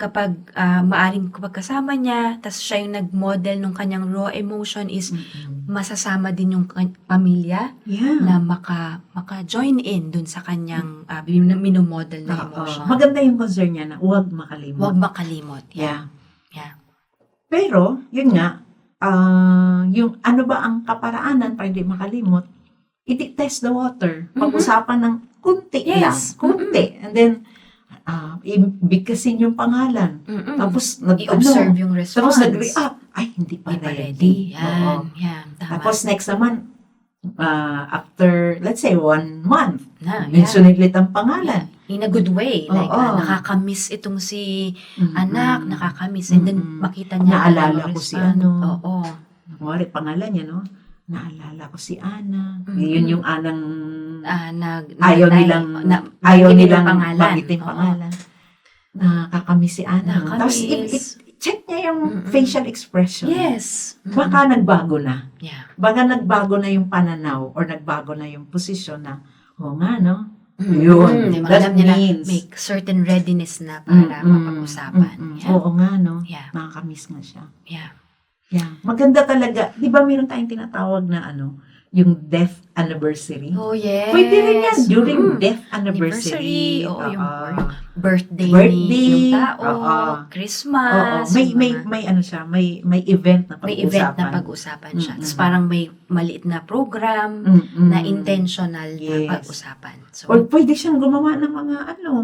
kapag maaring kapag niya, tas siya yung nag-model ng kanyang raw emotion is masasama din yung pamilya na maka-join in dun sa kanyang minomodel na emotion. Maganda yung concern niya na huwag makalimot. Huwag makalimot. Yeah. Yeah. Pero, yun nga, yung ano ba ang kaparaanan para hindi makalimot, test the water. Pag-usapan ng kunti lang. Kunti. And then, bigkasin yung pangalan. Tapos, I-observe yung response. Tapos, nag-react. Ay, hindi pa ready. Yan. Yan. Tama. Tapos, next naman, after, let's say, 1 month, Na, mention ulit ang pangalan. In a good way. Like, nakakamiss itong si anak, nakakamiss. And then, makita niya. Naalala ko si ano. Oo. Kumari, pangalan niya, no? Naalala ko si Ana. Yun yung anang ayaw nilang banggitin pangalan. Nakakamiss si Ana. Tapos, check niya yung facial expression. Yes. Baka nagbago na. Yeah. Baka nagbago na yung pananaw or nagbago na yung posisyon na, nga, no? Yun. That means, may certain readiness na para mapag-usapan. Yeah. Oo nga, no? Yeah. Nakakamiss nga siya. Yeah. Yeah. Maganda talaga. Di ba meron tayong tinatawag na yung death anniversary? Oh, yes. Pwede rin yan during death anniversary. Oo, yung birthday ng tao, Christmas. May ano siya, may event na pag-uusapan. May event na pag-usapan siya. Tapos parang may maliit na program na intentional na pag-usapan. So, or pwede siyang gumawa ng mga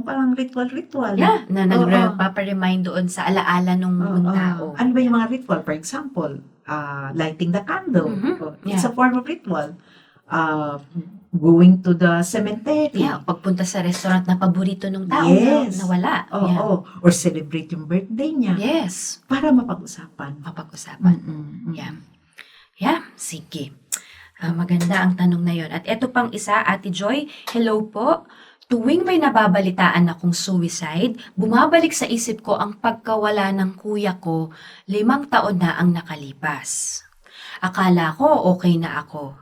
parang ritual. Yeah, na nagpapa-remind doon sa alaala ng tao. Ano ba yung mga ritual? For example, lighting the candle. It's a form of ritual. Going to the cemetery. Yeah, pagpunta sa restaurant na paborito ng tao na wala. Or celebrate yung birthday niya. Yes. Para mapag-usapan. Yeah, sige. Maganda ang tanong na yon. At eto pang isa, Ate Joy, hello po. Tuwing may nababalitaan akong suicide, bumabalik sa isip ko ang pagkawala ng kuya ko, 5 taon na ang nakalipas. Akala ko okay na ako.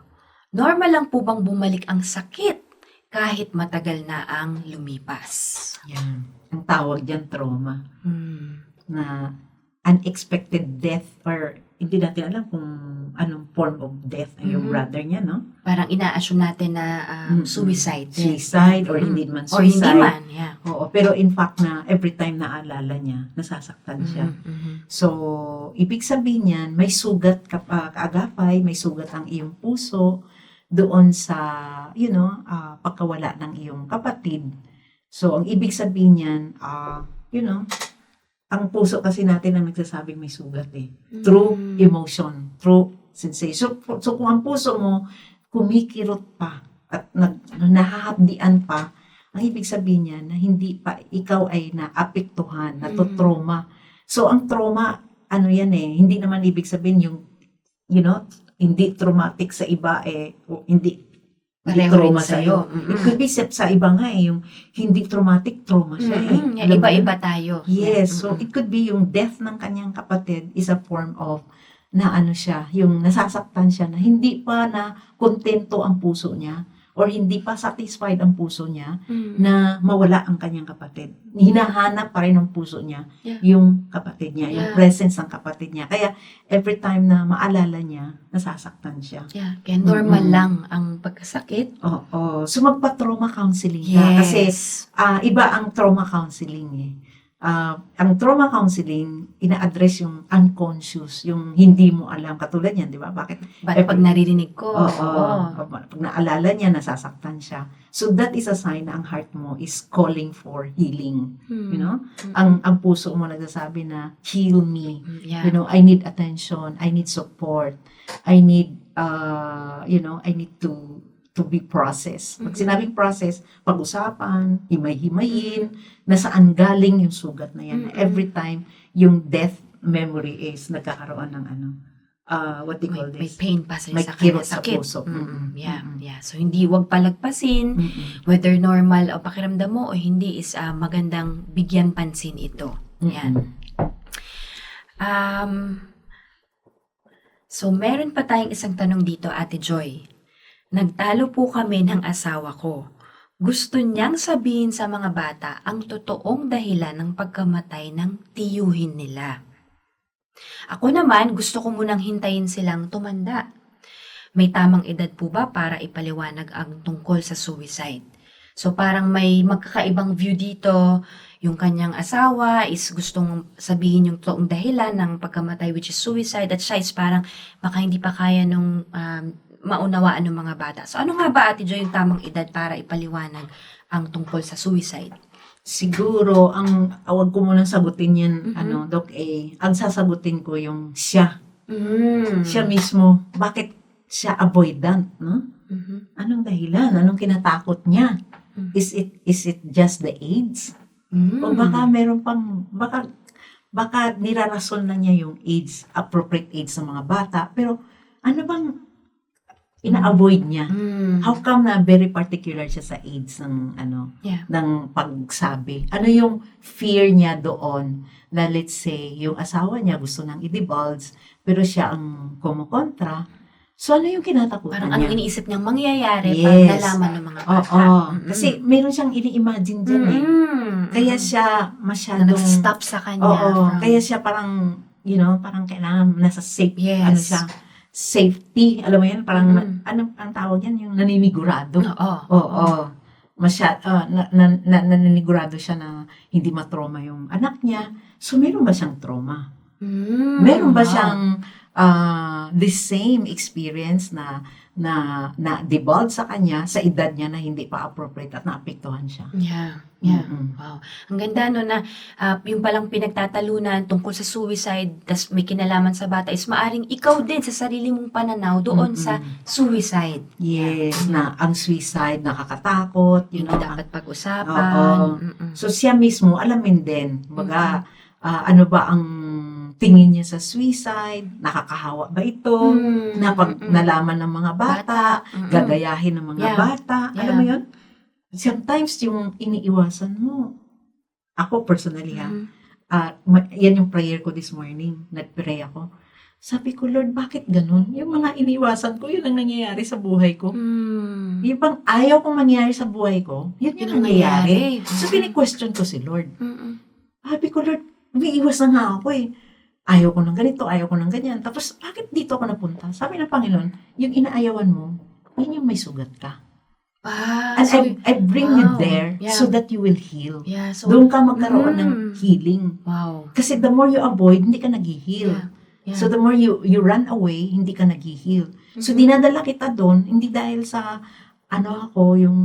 Normal lang po bang bumalik ang sakit kahit matagal na ang lumipas? Yan. Ang tawag dyan trauma. Na unexpected death or hindi natin alam kung anong form of death yung brother niya, no? Parang ina-assume natin na suicide. Suicide or hindi man suicide. Or hindi man, yeah. Oo, pero in fact na every time na alala niya, nasasaktan siya. So, ibig sabihin niyan, may sugat kaagapay, may sugat ang iyong puso doon sa, pagkawala ng iyong kapatid. So, ang ibig sabihin niyan, ang puso kasi natin ang nagsasabing may sugat through emotion, through sensation. So kung ang puso mo kumikirot pa at nahahabdian pa, ang ibig sabihin niya na hindi pa ikaw ay naapektuhan, natotrauma. So ang trauma, hindi naman ibig sabihin yung, hindi traumatic sa iba hindi trauma sa'yo. It could be sa iba nga yung hindi traumatic, trauma siya Iba-iba tayo. Yes, so it could be yung death ng kanyang kapatid is a form of na siya, yung nasasaktan siya na hindi pa na kontento ang puso niya or hindi pa satisfied ang puso niya na mawala ang kanyang kapatid. Hinahanap pa rin ng puso niya yung kapatid niya, yung presence ng kapatid niya. Kaya every time na maalala niya, nasasaktan siya. Yeah, kaya normal lang ang pagkasakit. Oo. So magpa-trauma counseling ka. Kasi iba ang trauma counseling ang trauma counseling, ina-address yung unconscious, yung hindi mo alam. Katulad yan, di ba? Bakit? Pag naririnig ko. Pag naalala niya, nasasaktan siya. So that is a sign na ang heart mo is calling for healing. Ang puso mo nagsasabi na, heal me. I need attention. I need support. I need, I need to be processed. Pag sinabing process, pag-usapan, himay-himayin, nasaan galing yung sugat na yan. Every time yung death memory is nagkakaroon ng what do you call May this? pain pa sa May kanya, kirot sa sakit. puso. Yeah, Mm-mm. yeah. So, hindi wag palagpasin, Mm-mm. whether normal o pakiramdam mo o hindi is magandang bigyan pansin ito. Yan. So, meron pa tayong isang tanong dito, Ate Joy. Nagtalo po kami ng asawa ko. Gusto niyang sabihin sa mga bata ang totoong dahilan ng pagkamatay ng tiyuhin nila. Ako naman, gusto ko munang hintayin silang tumanda. May tamang edad po ba para ipaliwanag ang tungkol sa suicide? So parang may magkakaibang view dito. Yung kanyang asawa is gustong sabihin yung toong dahilan ng pagkamatay, which is suicide, at siya is parang baka hindi pa kaya nung maunawaan ng mga bata. So ano nga ba, Ate Jo, yung tamang edad para ipaliwanag ang tungkol sa suicide? Siguro, awag ko munang sagutin yan, Mhm. Doc A. Ang sasagutin ko yung siya. Siya mismo. Bakit siya avoidant, no? Mhm. Anong dahilan? Anong kinatakot niya? Mhm. Is it just the AIDS? O baka meron pang, baka nirarason lang niya yung AIDS, appropriate AIDS ng mga bata. Pero ano bang ina-avoid niya? How come na very particular siya sa AIDS Yeah. ng pagsabi? Ano yung fear niya doon na let's say, yung asawa niya gusto nang i-divulge, pero siya ang kumukontra. So ano yung kinatakutan Parang niya? anong iniisip niyang mangyayari pag Yes. nalaman ng mga Oo. bata. Kasi meron siyang ini-imagine dyan eh. Kaya siya na masyadong... nag-stop sa kanya. Oo. from- Kaya siya parang, parang kailangan nasa safe, Yes. safety. Alam mo yan, parang, Mm-mm. ang tawag yan, yung naninigurado. Oo. Oo. Naninigurado siya na hindi matrauma yung anak niya. So, meron ba siyang trauma? Meron ba Wow. siyang the same experience na divulge sa kanya sa edad niya na hindi pa appropriate at naapektuhan siya? Yeah. Yeah. Mm-mm. Wow. Ang ganda no na yung palang pinagtatalunan tungkol sa suicide, tas may kinalaman sa bata is maaring ikaw din sa sarili mong pananaw doon sa suicide. Yes, na ang suicide nakakatakot, Hindi dapat Oo. pag-usapan. So siya mismo alamin din, baga ano ba ang tingin niya sa suicide, nakakahawa ba ito, na pag nalaman ng mga bata, gagayahin ng mga Yeah. bata, alam Yeah. mo yun? Sometimes yung iniiwasan mo, ako personally yan yung prayer ko this morning, nag-pray ako. Sabi ko, Lord, bakit ganun? Yung mga iniiwasan ko, yun ang nangyayari sa buhay ko. Yung bang ayaw kong mangyari sa buhay ko, yun yung nangyayari. So, pini-question ko si Lord. Sabi ko, Lord, umiiwas na nga ako eh. Ayaw ko ng ganito, ayaw ko ng ganyan. Tapos, bakit dito ako napunta? Sabi ng Panginoon, yung inaayawan mo, yun yung may sugat ka. And So, I bring you wow. there Yeah. so that you will heal. yeah, so, Doon ka magkaroon ng healing. wow. Kasi the more you avoid, hindi ka nag-heal. Yeah. Yeah. So the more you run away, hindi ka nag-heal. So dinadala kita doon, hindi dahil sa yung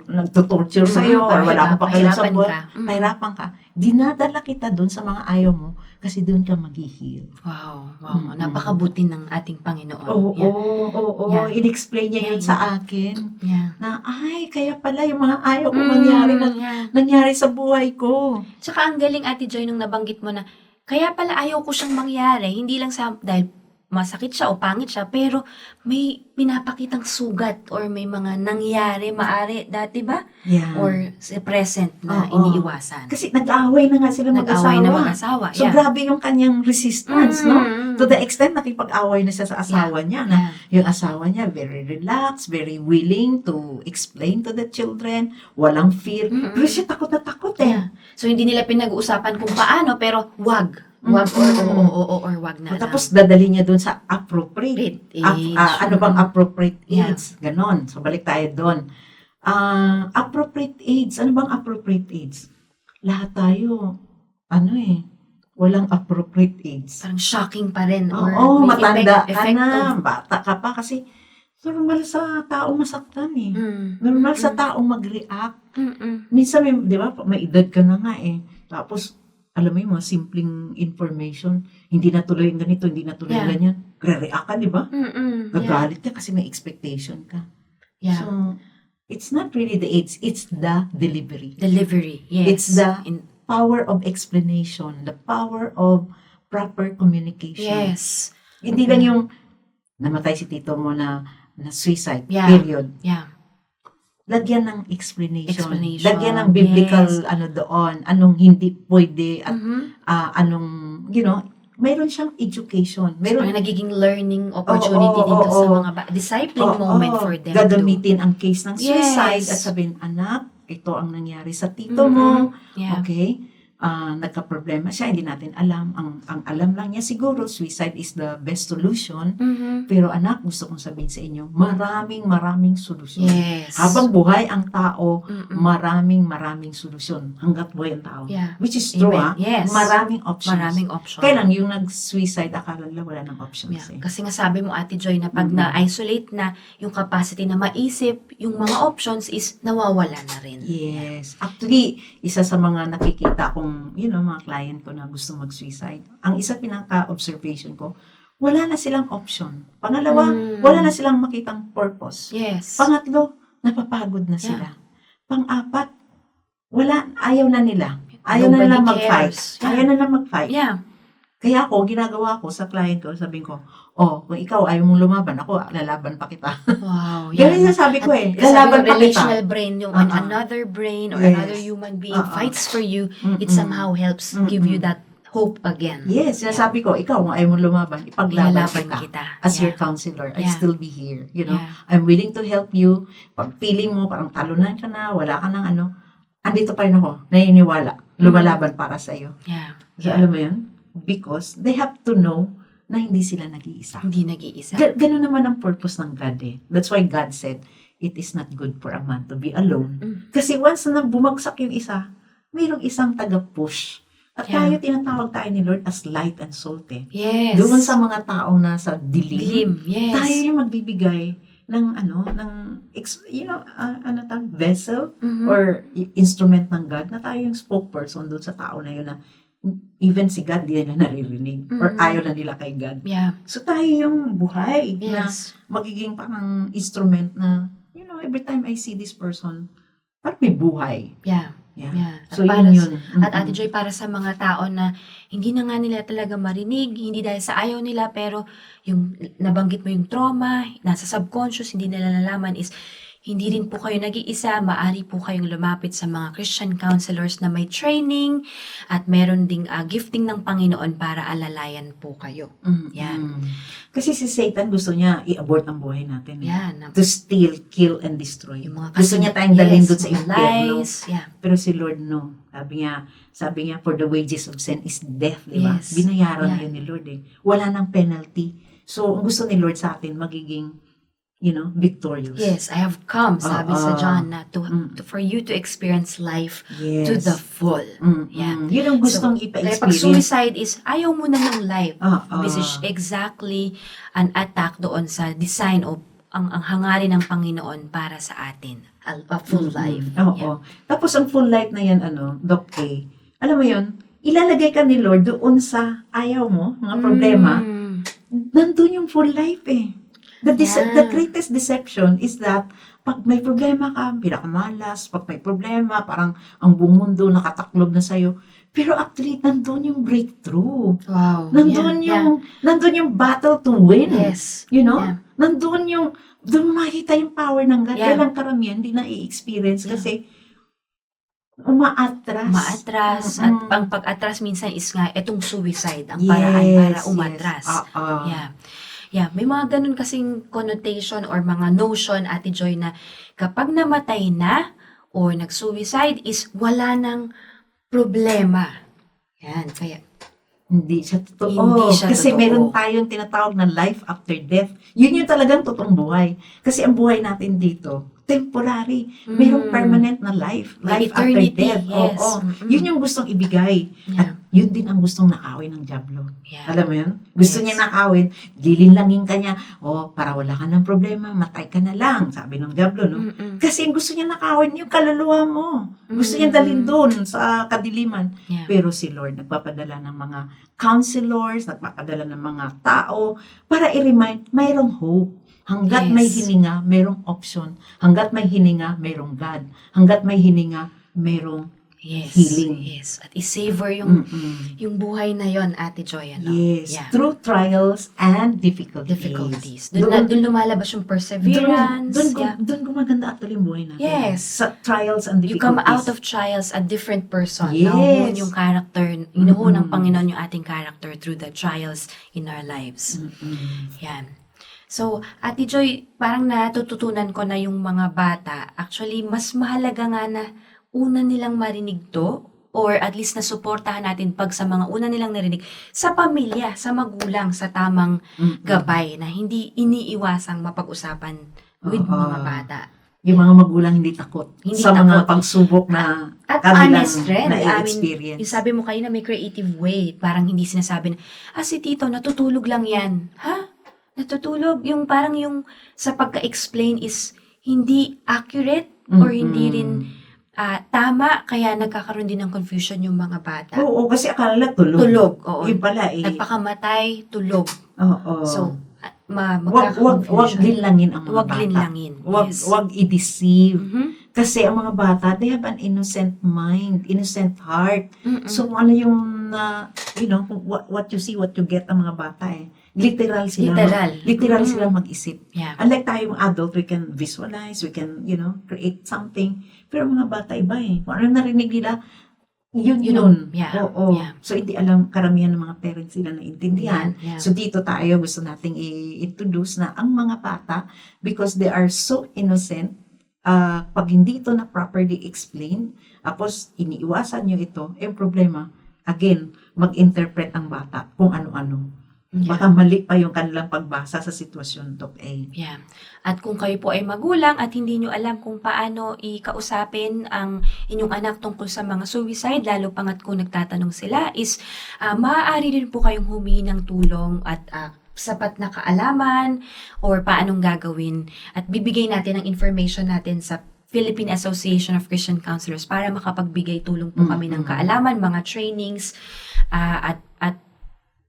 nagtutorture sa'yo or wala akong pakialam sa Pahirapan buhay. ka. Pahirapan ka. Dinadala kita doon sa mga ayaw mo kasi doon ka mag-heal. Wow, wow. Mm-mm. Napakabuti ng ating Panginoon. Oo, Yeah. oo. Yeah. In-explain niya yun Yeah, sa akin. Yeah. Na, kaya pala yung mga ayaw ko mangyari na Yeah. nangyari sa buhay ko. Tsaka ang galing, Ate Joy, nung nabanggit mo na, kaya pala ayaw ko siyang mangyari, hindi lang dahil masakit siya o pangit siya, pero may pinapakitang sugat or may mga nangyari, maari dati ba? Yeah. Or sa present na Oo. iniiwasan. Kasi nag-aaway na nga sila Nag-away na mag-asawa. mag-asawa. So, grabe yung kanyang resistance, no? To the extent nakipag-away na siya sa asawa niya. Na yung asawa niya, very relaxed, very willing to explain to the children, walang fear. Pero siya takot na takot eh. Yeah. So, hindi nila pinag-uusapan kung paano, pero wag. Wag or wag na. Tapos dadali niya doon sa appropriate. age. Ano bang appropriate Yeah. age? Ganon. So, balik tayo doon. Appropriate age. Ano bang appropriate age? Lahat tayo, walang appropriate age. Parang shocking pa rin. Or Oo, may matanda ka effect na, of- bata ka pa kasi normal sa taong masaktan eh. Mm. Normal sa taong mag-react. Mm-mm. Minsan, di ba, may edad ka na nga eh. Tapos, alam mo yung mga simpleng information, hindi natuloy yung ganito, hindi natuloy yung Yeah. ganyan. Re-react ka, di ba? Mm-mm. Yeah. Gagalit ka kasi may expectation ka. Yeah. So, it's not really the age, it's the delivery. Delivery. Yes. It's the power of explanation, the power of proper communication. Yes. Hindi lang yung namatay si tito mo na suicide, Yeah. period. Yeah. Lagyan ng explanation. Explanation, Lagyan ng biblical yes. doon, anong hindi pwede at Mhm. anong, mayroon siyang education. Meron Parang nagiging learning opportunity Oo, dito sa oo. mga discipling moment for them. Gagamitin ang case ng suicide Yes. at sabihin, anak, ito ang nangyari sa tito mo. Yeah. Okay? Nagka-problema siya, hindi natin alam. Ang alam lang niya siguro, suicide is the best solution. Mhm. Pero anak, gusto kong sabihin sa inyo, maraming solusyon. Yes. Habang buhay ang tao, Mm-mm. maraming solusyon. Hanggat buhay ang tao. Yeah. Which is true, Amen. Yes. Maraming options. Maraming option. Kaya lang, yung nag-suicide, akala nila wala ng options. Yeah. Kasi nga sabi mo, Ate Joy, na pag na-isolate na yung capacity na maisip, yung mga options is nawawala na rin. Yes. Actually, isa sa mga nakikita kong, mga client ko na gusto mag-suicide, ang isa pinaka-observation ko, wala na silang option. Pangalawa, wala na silang makitang purpose. Yes. Pangatlo, napapagod na sila. Pang-apat, ayaw na nila. Ayaw na Nobody nila mag-fight. cares. Yeah. Ayaw na nila mag-fight. Yeah. Kaya ako, ginagawa ko sa client ko, sabihin ko, kung ikaw ayaw mong lumaban, ako, lalaban pa kita. Wow. Ganun yung sabi ko At lalaban sabi pa mo, kita. relational brain, yung when Uh-uh. another brain or Yes. another human being Uh-uh. fights for you, it Mm-mm. somehow helps give you Mm-mm. that hope again. Yes, sinasabi ko, ikaw, kung ayaw mong lumaban, ipaglaban Ilalaban kita. kita. As Yeah. your counselor, I Yeah. still be here. Yeah. I'm willing to help you. Pag feeling mo, parang talunan ka na, wala ka ng andito pa rin ako, naniniwala, lumalaban para sa iyo. Yeah. So, alam mo yun? Because they have to know na hindi sila nag-iisa. Hindi nag-iisa. Ganun naman ang purpose ng God eh. That's why God said, it is not good for a man to be alone. Kasi once na bumagsak yung isa, mayroong isang taga-push. At Yeah. tinatawag tayo ni Lord as light and salt eh. Yes. Doon sa mga taong nasa dilim, Dilim. Yes. tayo yung magbibigay ng vessel Mhm. or instrument ng God na tayo yung spokesperson doon sa tao na yun na even si God di nila naririnig or Mhm. ayaw na nila kay God. Yeah. So tayo yung buhay na Yes. magiging parang instrument na every time I see this person, parang may buhay. Yeah. Yeah. Yeah. So At para yun. At Ate Joy, para sa mga tao na hindi na nga nila talaga marinig, hindi dahil sa ayaw nila, pero yung nabanggit mo yung trauma, nasa subconscious, hindi nila nalaman is, hindi rin po kayo nag-iisa, maaari po kayong lumapit sa mga Christian counselors na may training at meron ding gifting ng Panginoon para alalayan po kayo. Yan. Kasi si Satan gusto niya i-abort ang buhay natin. Yan. To steal, kill, and destroy. Yung mga Gusto niya tayong dalhin doon sa mga impyerno. lies. Yeah. Pero si Lord, no. Sabi niya, for the wages of sin is death, di ba? Yes. Binayaran Yeah. yun ni Lord eh. Wala nang penalty. So, ang gusto ni Lord sa atin, magiging, victorious. Yes, I have come, sabi sa John, na for you to experience life Yes. to the full. Yeah. Yun ang gustong Kaya pag ipa-experience. suicide is, ayaw mo na ng life. Oo. This is exactly an attack doon sa design of ang hangarin ng Panginoon para sa atin. A full life. Oo. Yeah. Tapos ang full life na yan, Doc A, alam mo yun, ilalagay ka ni Lord doon sa ayaw mo, mga problema, nandun yung full life eh. The greatest deception is that pag may problema ka, pinakamalas, pag may problema, parang ang buong mundo nakataklob na sa'yo. Pero actually, nandun yung breakthrough. Wow. Nandun yung battle to win. Yes. Yeah. Nandun doon mo makikita yung power ng God. Yeah. Kaya lang karamihan, hindi na i-experience kasi umaatras. Maatras. At ang pag-atras minsan is nga, etong suicide, ang paraan para umatras. Yes. Yeah, may mga ganun kasing connotation or mga notion, Ate Joy, na kapag namatay na or nag-suicide is wala nang problema. Yan, kaya Hindi siya totoo. Hindi siya Kasi totoo. meron tayong tinatawag na life after death. Yun yung talagang totoong buhay. Kasi ang buhay natin dito, temporary. Mayroong permanent na life. May Life after eternity, death. yes. Oo. Yun yung gustong ibigay. Yeah. At yun din ang gustong nakawin ng Diablo. Yeah. Alam mo yun? Gusto Yes. niya nakawin, lilinlangin ka niya, para wala ka ng problema, matay ka na lang, sabi ng Diablo, no? Kasi gusto niya nakawin yung kaluluwa mo. Gusto niya dalhin doon sa kadiliman. Yeah. Pero si Lord nagpapadala ng mga counselors, nagpapadala ng mga tao para i-remind, mayroong hope. Hanggat may Yes. hininga, mayroong option. Hanggat may hininga, mayroong God. Hanggat may hininga, mayroong Yes. healing. Yes. At i-savor yung Mm-mm. yung buhay na yon, Ate Joy, ano? Yes, Yeah. through trials and difficulties. Doon lumalabas yung perseverance. Yeah. Doon gumaganda actually yung buhay natin. Yes. Sa trials and You difficulties. come out of trials a different person. Yes. Nahuhon yung character, inuhon ng Mm-mm. Panginoon yung ating character through the trials in our lives. Mm-mm. Yan. So, Ate Joy, parang natututunan ko na yung mga bata, actually, mas mahalaga nga na una nilang marinig to, or at least nasuportahan natin pag sa mga una nilang narinig, sa pamilya, sa magulang, sa tamang Mm-mm. gabay na hindi iniiwasang mapag-usapan with Oo. mga bata. Yung mga magulang hindi takot Hindi sa mga takot. pagsubok na At kanilang honest rin. na-experience. Yung sabi mo kayo na may creative way, parang hindi sinasabi na, si Tito, natutulog lang yan. Ha? Natutulog? Yung parang yung sa pagka-explain is hindi accurate or hindi rin tama, kaya nagkakaroon din ng confusion yung mga bata. Oo, kasi akala tulog. Tulog, oo. Yung pala Nagpakamatay, tulog. Oo. So, wag magkaka-confusion. linlangin ang mga Wag bata. linlangin. Yes. Wag i-deceive. Mhm. Kasi ang mga bata, they have an innocent mind, innocent heart. Mm-mm. So, ano yung, what you see, what you get ang mga bata eh. Literal sila. Literal Mm-mm. sila mag-isip. Yeah. Unlike tayong adult, we can visualize, we can, create something. Pero mga bata iba eh. Kung ano narinig nila, yun. Yeah. Oo. Yeah. So, hindi alam, karamihan ng mga parents sila naintindihan. Yeah. So, dito tayo, gusto nating i-introduce na ang mga bata, because they are so innocent, pag hindi ito na properly explain, tapos iniiwasan nyo ito, problema, again, mag-interpret ang bata kung ano-ano. Baka mali pa yung kanilang pagbasa sa sitwasyon, Doc A. Yeah. At kung kayo po ay magulang at hindi nyo alam kung paano ikausapin ang inyong anak tungkol sa mga suicide, lalo pangat kung nagtatanong sila, is maaari rin po kayong humingi ng tulong at sapat na kaalaman or paanong gagawin. At bibigay natin ang information natin sa Philippine Association of Christian Counselors para makapagbigay tulong po kami ng kaalaman, mga trainings, at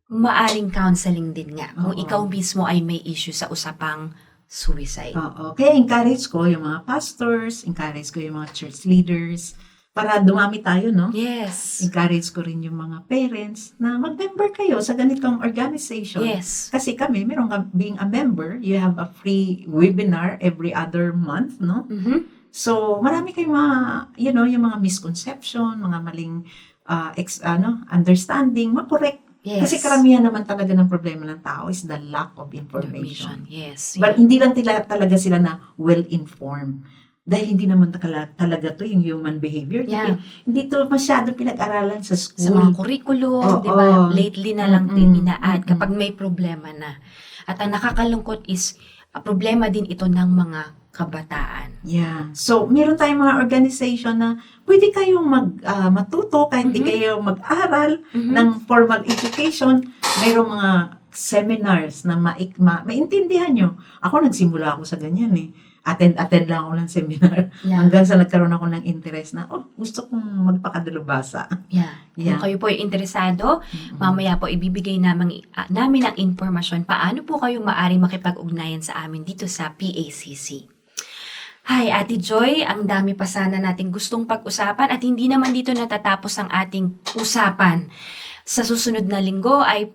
maaring counseling din nga kung Oo. ikaw mismo ay may issue sa usapang suicide. Oo. Kaya encourage ko yung mga pastors, encourage ko yung mga church leaders, para dumami tayo, no? Yes. Encourage ko rin yung mga parents na mag-member kayo sa ganitong organization. Yes. Kasi kami, being a member, you have a free webinar every other month, no? Mhm. So, marami kayong mga, yung mga misconception, mga maling understanding, makorek. Yes. Kasi karamihan naman talaga ng problema ng tao is the lack of information. Yes. But hindi lang talaga sila na well-informed. Dahil hindi naman talaga to yung human behavior. Yeah. Hindi to masyado pinag-aralan sa Sa school. mga curriculum, Oo. di ba? Lately na lang din ina-add Mm-mm. kapag may problema na. At ang nakakalungkot is, problema din ito ng mga kabataan. Yeah. So, meron tayong mga organization na pwede kayong matuto kahit hindi kayo mag-aral ng formal education. Mayroong mga seminars na maintindihan nyo. Ako, nagsimula ako sa ganyan eh. Attend lang ako ng seminar. Yeah. Hanggang sa nagkaroon ako ng interest na, gusto kong magpakadalubasa. Yeah. Yeah. Kung kayo po ay interesado, mamaya po ibibigay namin ang impormasyon paano po kayo maaring makipag-ugnayan sa amin dito sa PACC. Hi, Ate Joy, ang dami pa sana nating gustong pag-usapan at hindi naman dito natatapos ang ating usapan. Sa susunod na linggo ay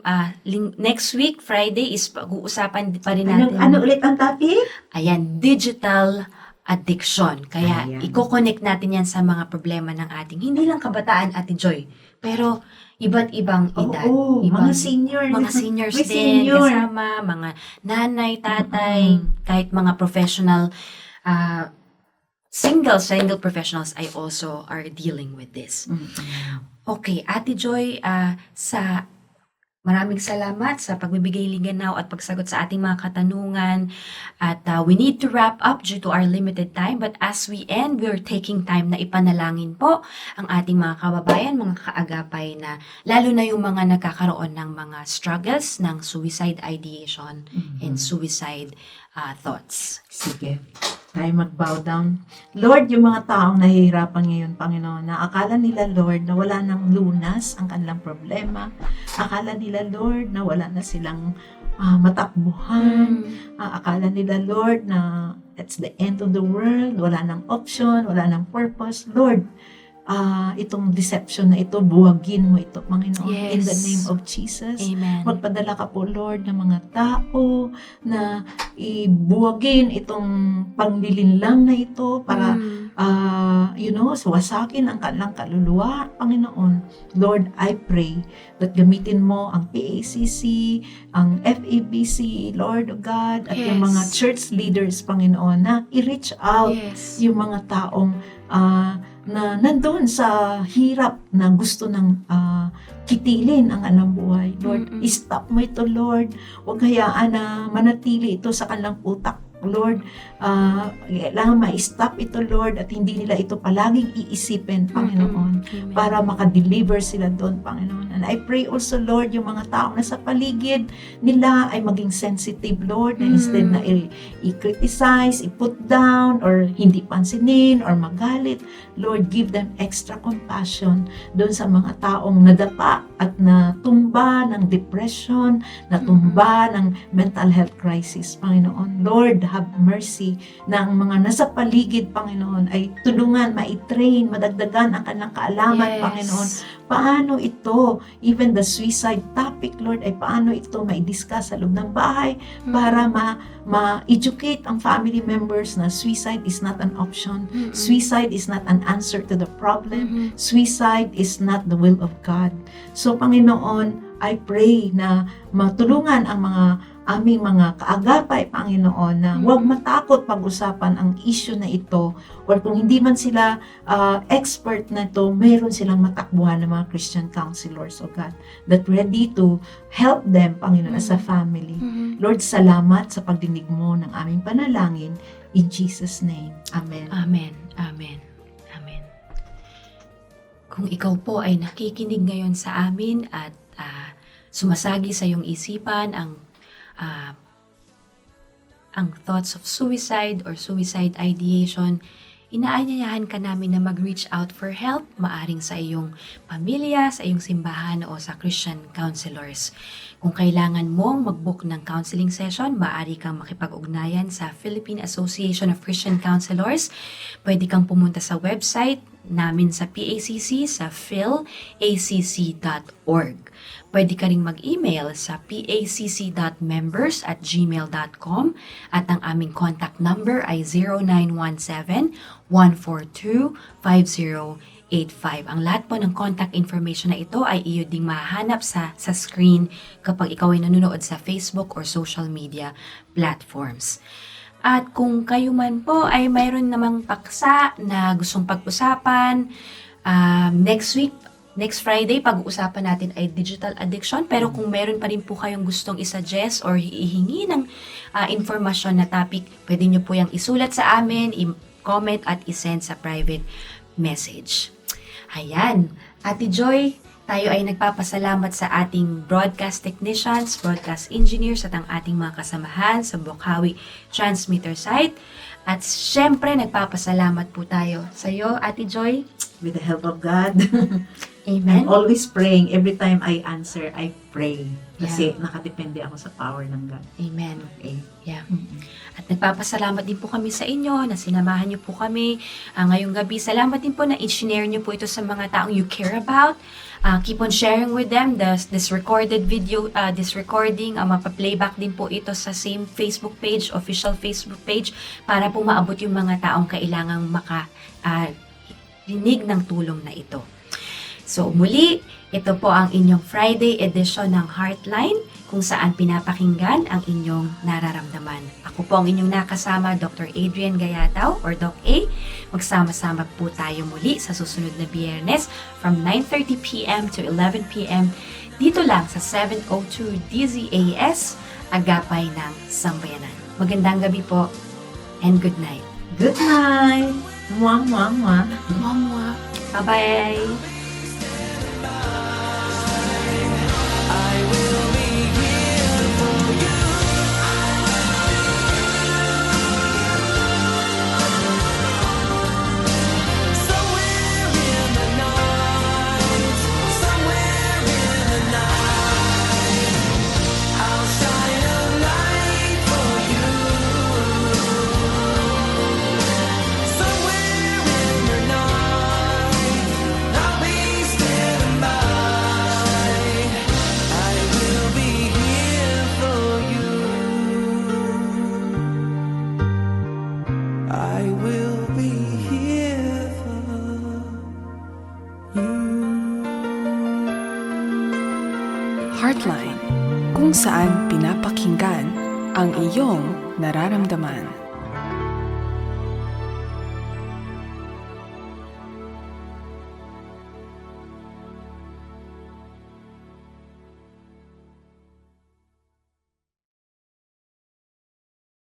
next week, Friday, is pag-uusapan pa rin natin. Ano ulit ang topic? Ayan, digital addiction. Kaya Ayan. i-connect natin yan sa mga problema ng ating, hindi lang kabataan, Ate Joy, pero iba't ibang edad. Oo, Ibang- mga senior. mga seniors May din, senior. kasama, mga nanay, tatay, kahit mga professional, single professionals ay also are dealing with this. Okay, Ate Joy, maraming salamat sa pagbibigay liganaw at pagsagot sa ating mga katanungan. At we need to wrap up due to our limited time. But as we end, we're taking time na ipanalangin po ang ating mga kababayan, mga kaagapay na lalo na yung mga nagkakaroon ng mga struggles ng suicide ideation and suicide thoughts. Sige. Tayo mag-bow down. Lord, yung mga taong nahihirapan ngayon, Panginoon, na akala nila, Lord, na wala nang lunas ang kanilang problema. Akala nila, Lord, na wala na silang matakbuhan. Akala nila, Lord, na it's the end of the world. Wala nang option, wala nang purpose. Lord, itong deception na ito, buwagin mo ito, Panginoon, in the Yes. name of Jesus. Amen. Magpadala ka po, Lord, ng mga tao na ibuwagin itong panglilinlang na ito para wasakin ang kanilang kaluluwa, Panginoon. Lord, I pray that gamitin mo ang PACC, ang FEBC, Lord of God, at yung Yes. mga church leaders, Panginoon, na i-reach out Yes. yung mga taong na nandun sa hirap na gusto ng kitilin ang alang buhay. Lord, Mm-mm. i-stop mo ito, Lord. Huwag hayaan na manatili ito sa kanilang utak. Lord, kailangan ma-stop ito, Lord, at hindi nila ito palaging iisipin, Panginoon, Amen. para makadeliver sila doon, Panginoon. And I pray also, Lord, yung mga tao na sa paligid nila ay maging sensitive, Lord, na instead na i-criticize, i-put down, or hindi pansinin, or magalit, Lord, give them extra compassion doon sa mga taong nadapa at natumba ng depression, natumba ng mental health crisis, Panginoon. Lord, have mercy na ang mga nasa paligid, Panginoon, ay tulungan, ma-train, madagdagan ang kanilang kaalaman, Yes. Panginoon. Paano ito, even the suicide topic, Lord, ay paano ito ma-discuss sa loob ng bahay para ma-educate ang family members na suicide is not an option. Suicide is not an answer to the problem. Suicide is not the will of God. So, Panginoon, I pray na matulungan ang aming mga kaagapay, Panginoon, na huwag matakot pag-usapan ang issue na ito, or kung hindi man sila expert na ito, mayroon silang matakbuhan ng mga Christian counselors, O God, that ready to help them, Panginoon, as a family. Lord, salamat sa pagdinig mo ng aming panalangin. In Jesus' name. Amen. Amen. Amen. Amen. Kung ikaw po ay nakikinig ngayon sa amin at sumasagi sa iyong isipan ang thoughts of suicide or suicide ideation, inaanyayahan ka namin na mag-reach out for help, maaring sa iyong pamilya, sa iyong simbahan o sa Christian counselors. Kung kailangan mong mag-book ng counseling session, maaari kang makipag-ugnayan sa Philippine Association of Christian Counselors. Pwede kang pumunta sa website namin sa PACC sa philacc.org. Pwede ka ring mag-email sa pacc.members@gmail.com at ang aming contact number ay 0917-142-5085. Ang lahat po ng contact information na ito ay iyo ding mahanap sa screen kapag ikaw ay nanonood sa Facebook or social media platforms. At kung kayo man po ay mayroon namang paksa na gustong pag-usapan, next Friday, pag-uusapan natin ay digital addiction. Pero kung meron pa rin po kayong gustong isuggest or hihingi ng informasyon na topic, pwede nyo po yung isulat sa amin, i-comment at isend sa private message. Ayan. Ate Joy, tayo ay nagpapasalamat sa ating broadcast technicians, broadcast engineers at ang ating mga kasamahan sa Bokawi Transmitter site. At syempre, nagpapasalamat po tayo sa iyo, Ate Joy. With the help of God. Amen. I'm always praying. Every time I answer, I pray. Kasi nakadepende ako sa power ng God. Amen. Okay. Yeah. At nagpapasalamat din po kami sa inyo na sinamahan niyo po kami ngayong gabi. Salamat din po na i-share niyo po ito sa mga taong you care about. Keep on sharing with them this recorded video, this recording. Mapa-playback din po ito sa same Facebook page, official Facebook page, para po maabot yung mga taong kailangang rinig ng tulong na ito. So muli, ito po ang inyong Friday edition ng Heartline, kung saan pinapakinggan ang inyong nararamdaman. Ako po ang inyong nakasama, Dr. Adrian Gayataw or Doc A. Magsama-sama po tayo muli sa susunod na Biyernes from 9:30 p.m. to 11 p.m. dito lang sa 702 DZAS, Agapay ng Sambayanan. Magandang gabi po and good night. Good night! Mwah, mwah, mwah. Mama. Bye-bye. Heartline, kung saan pinapakinggan ang iyong nararamdaman.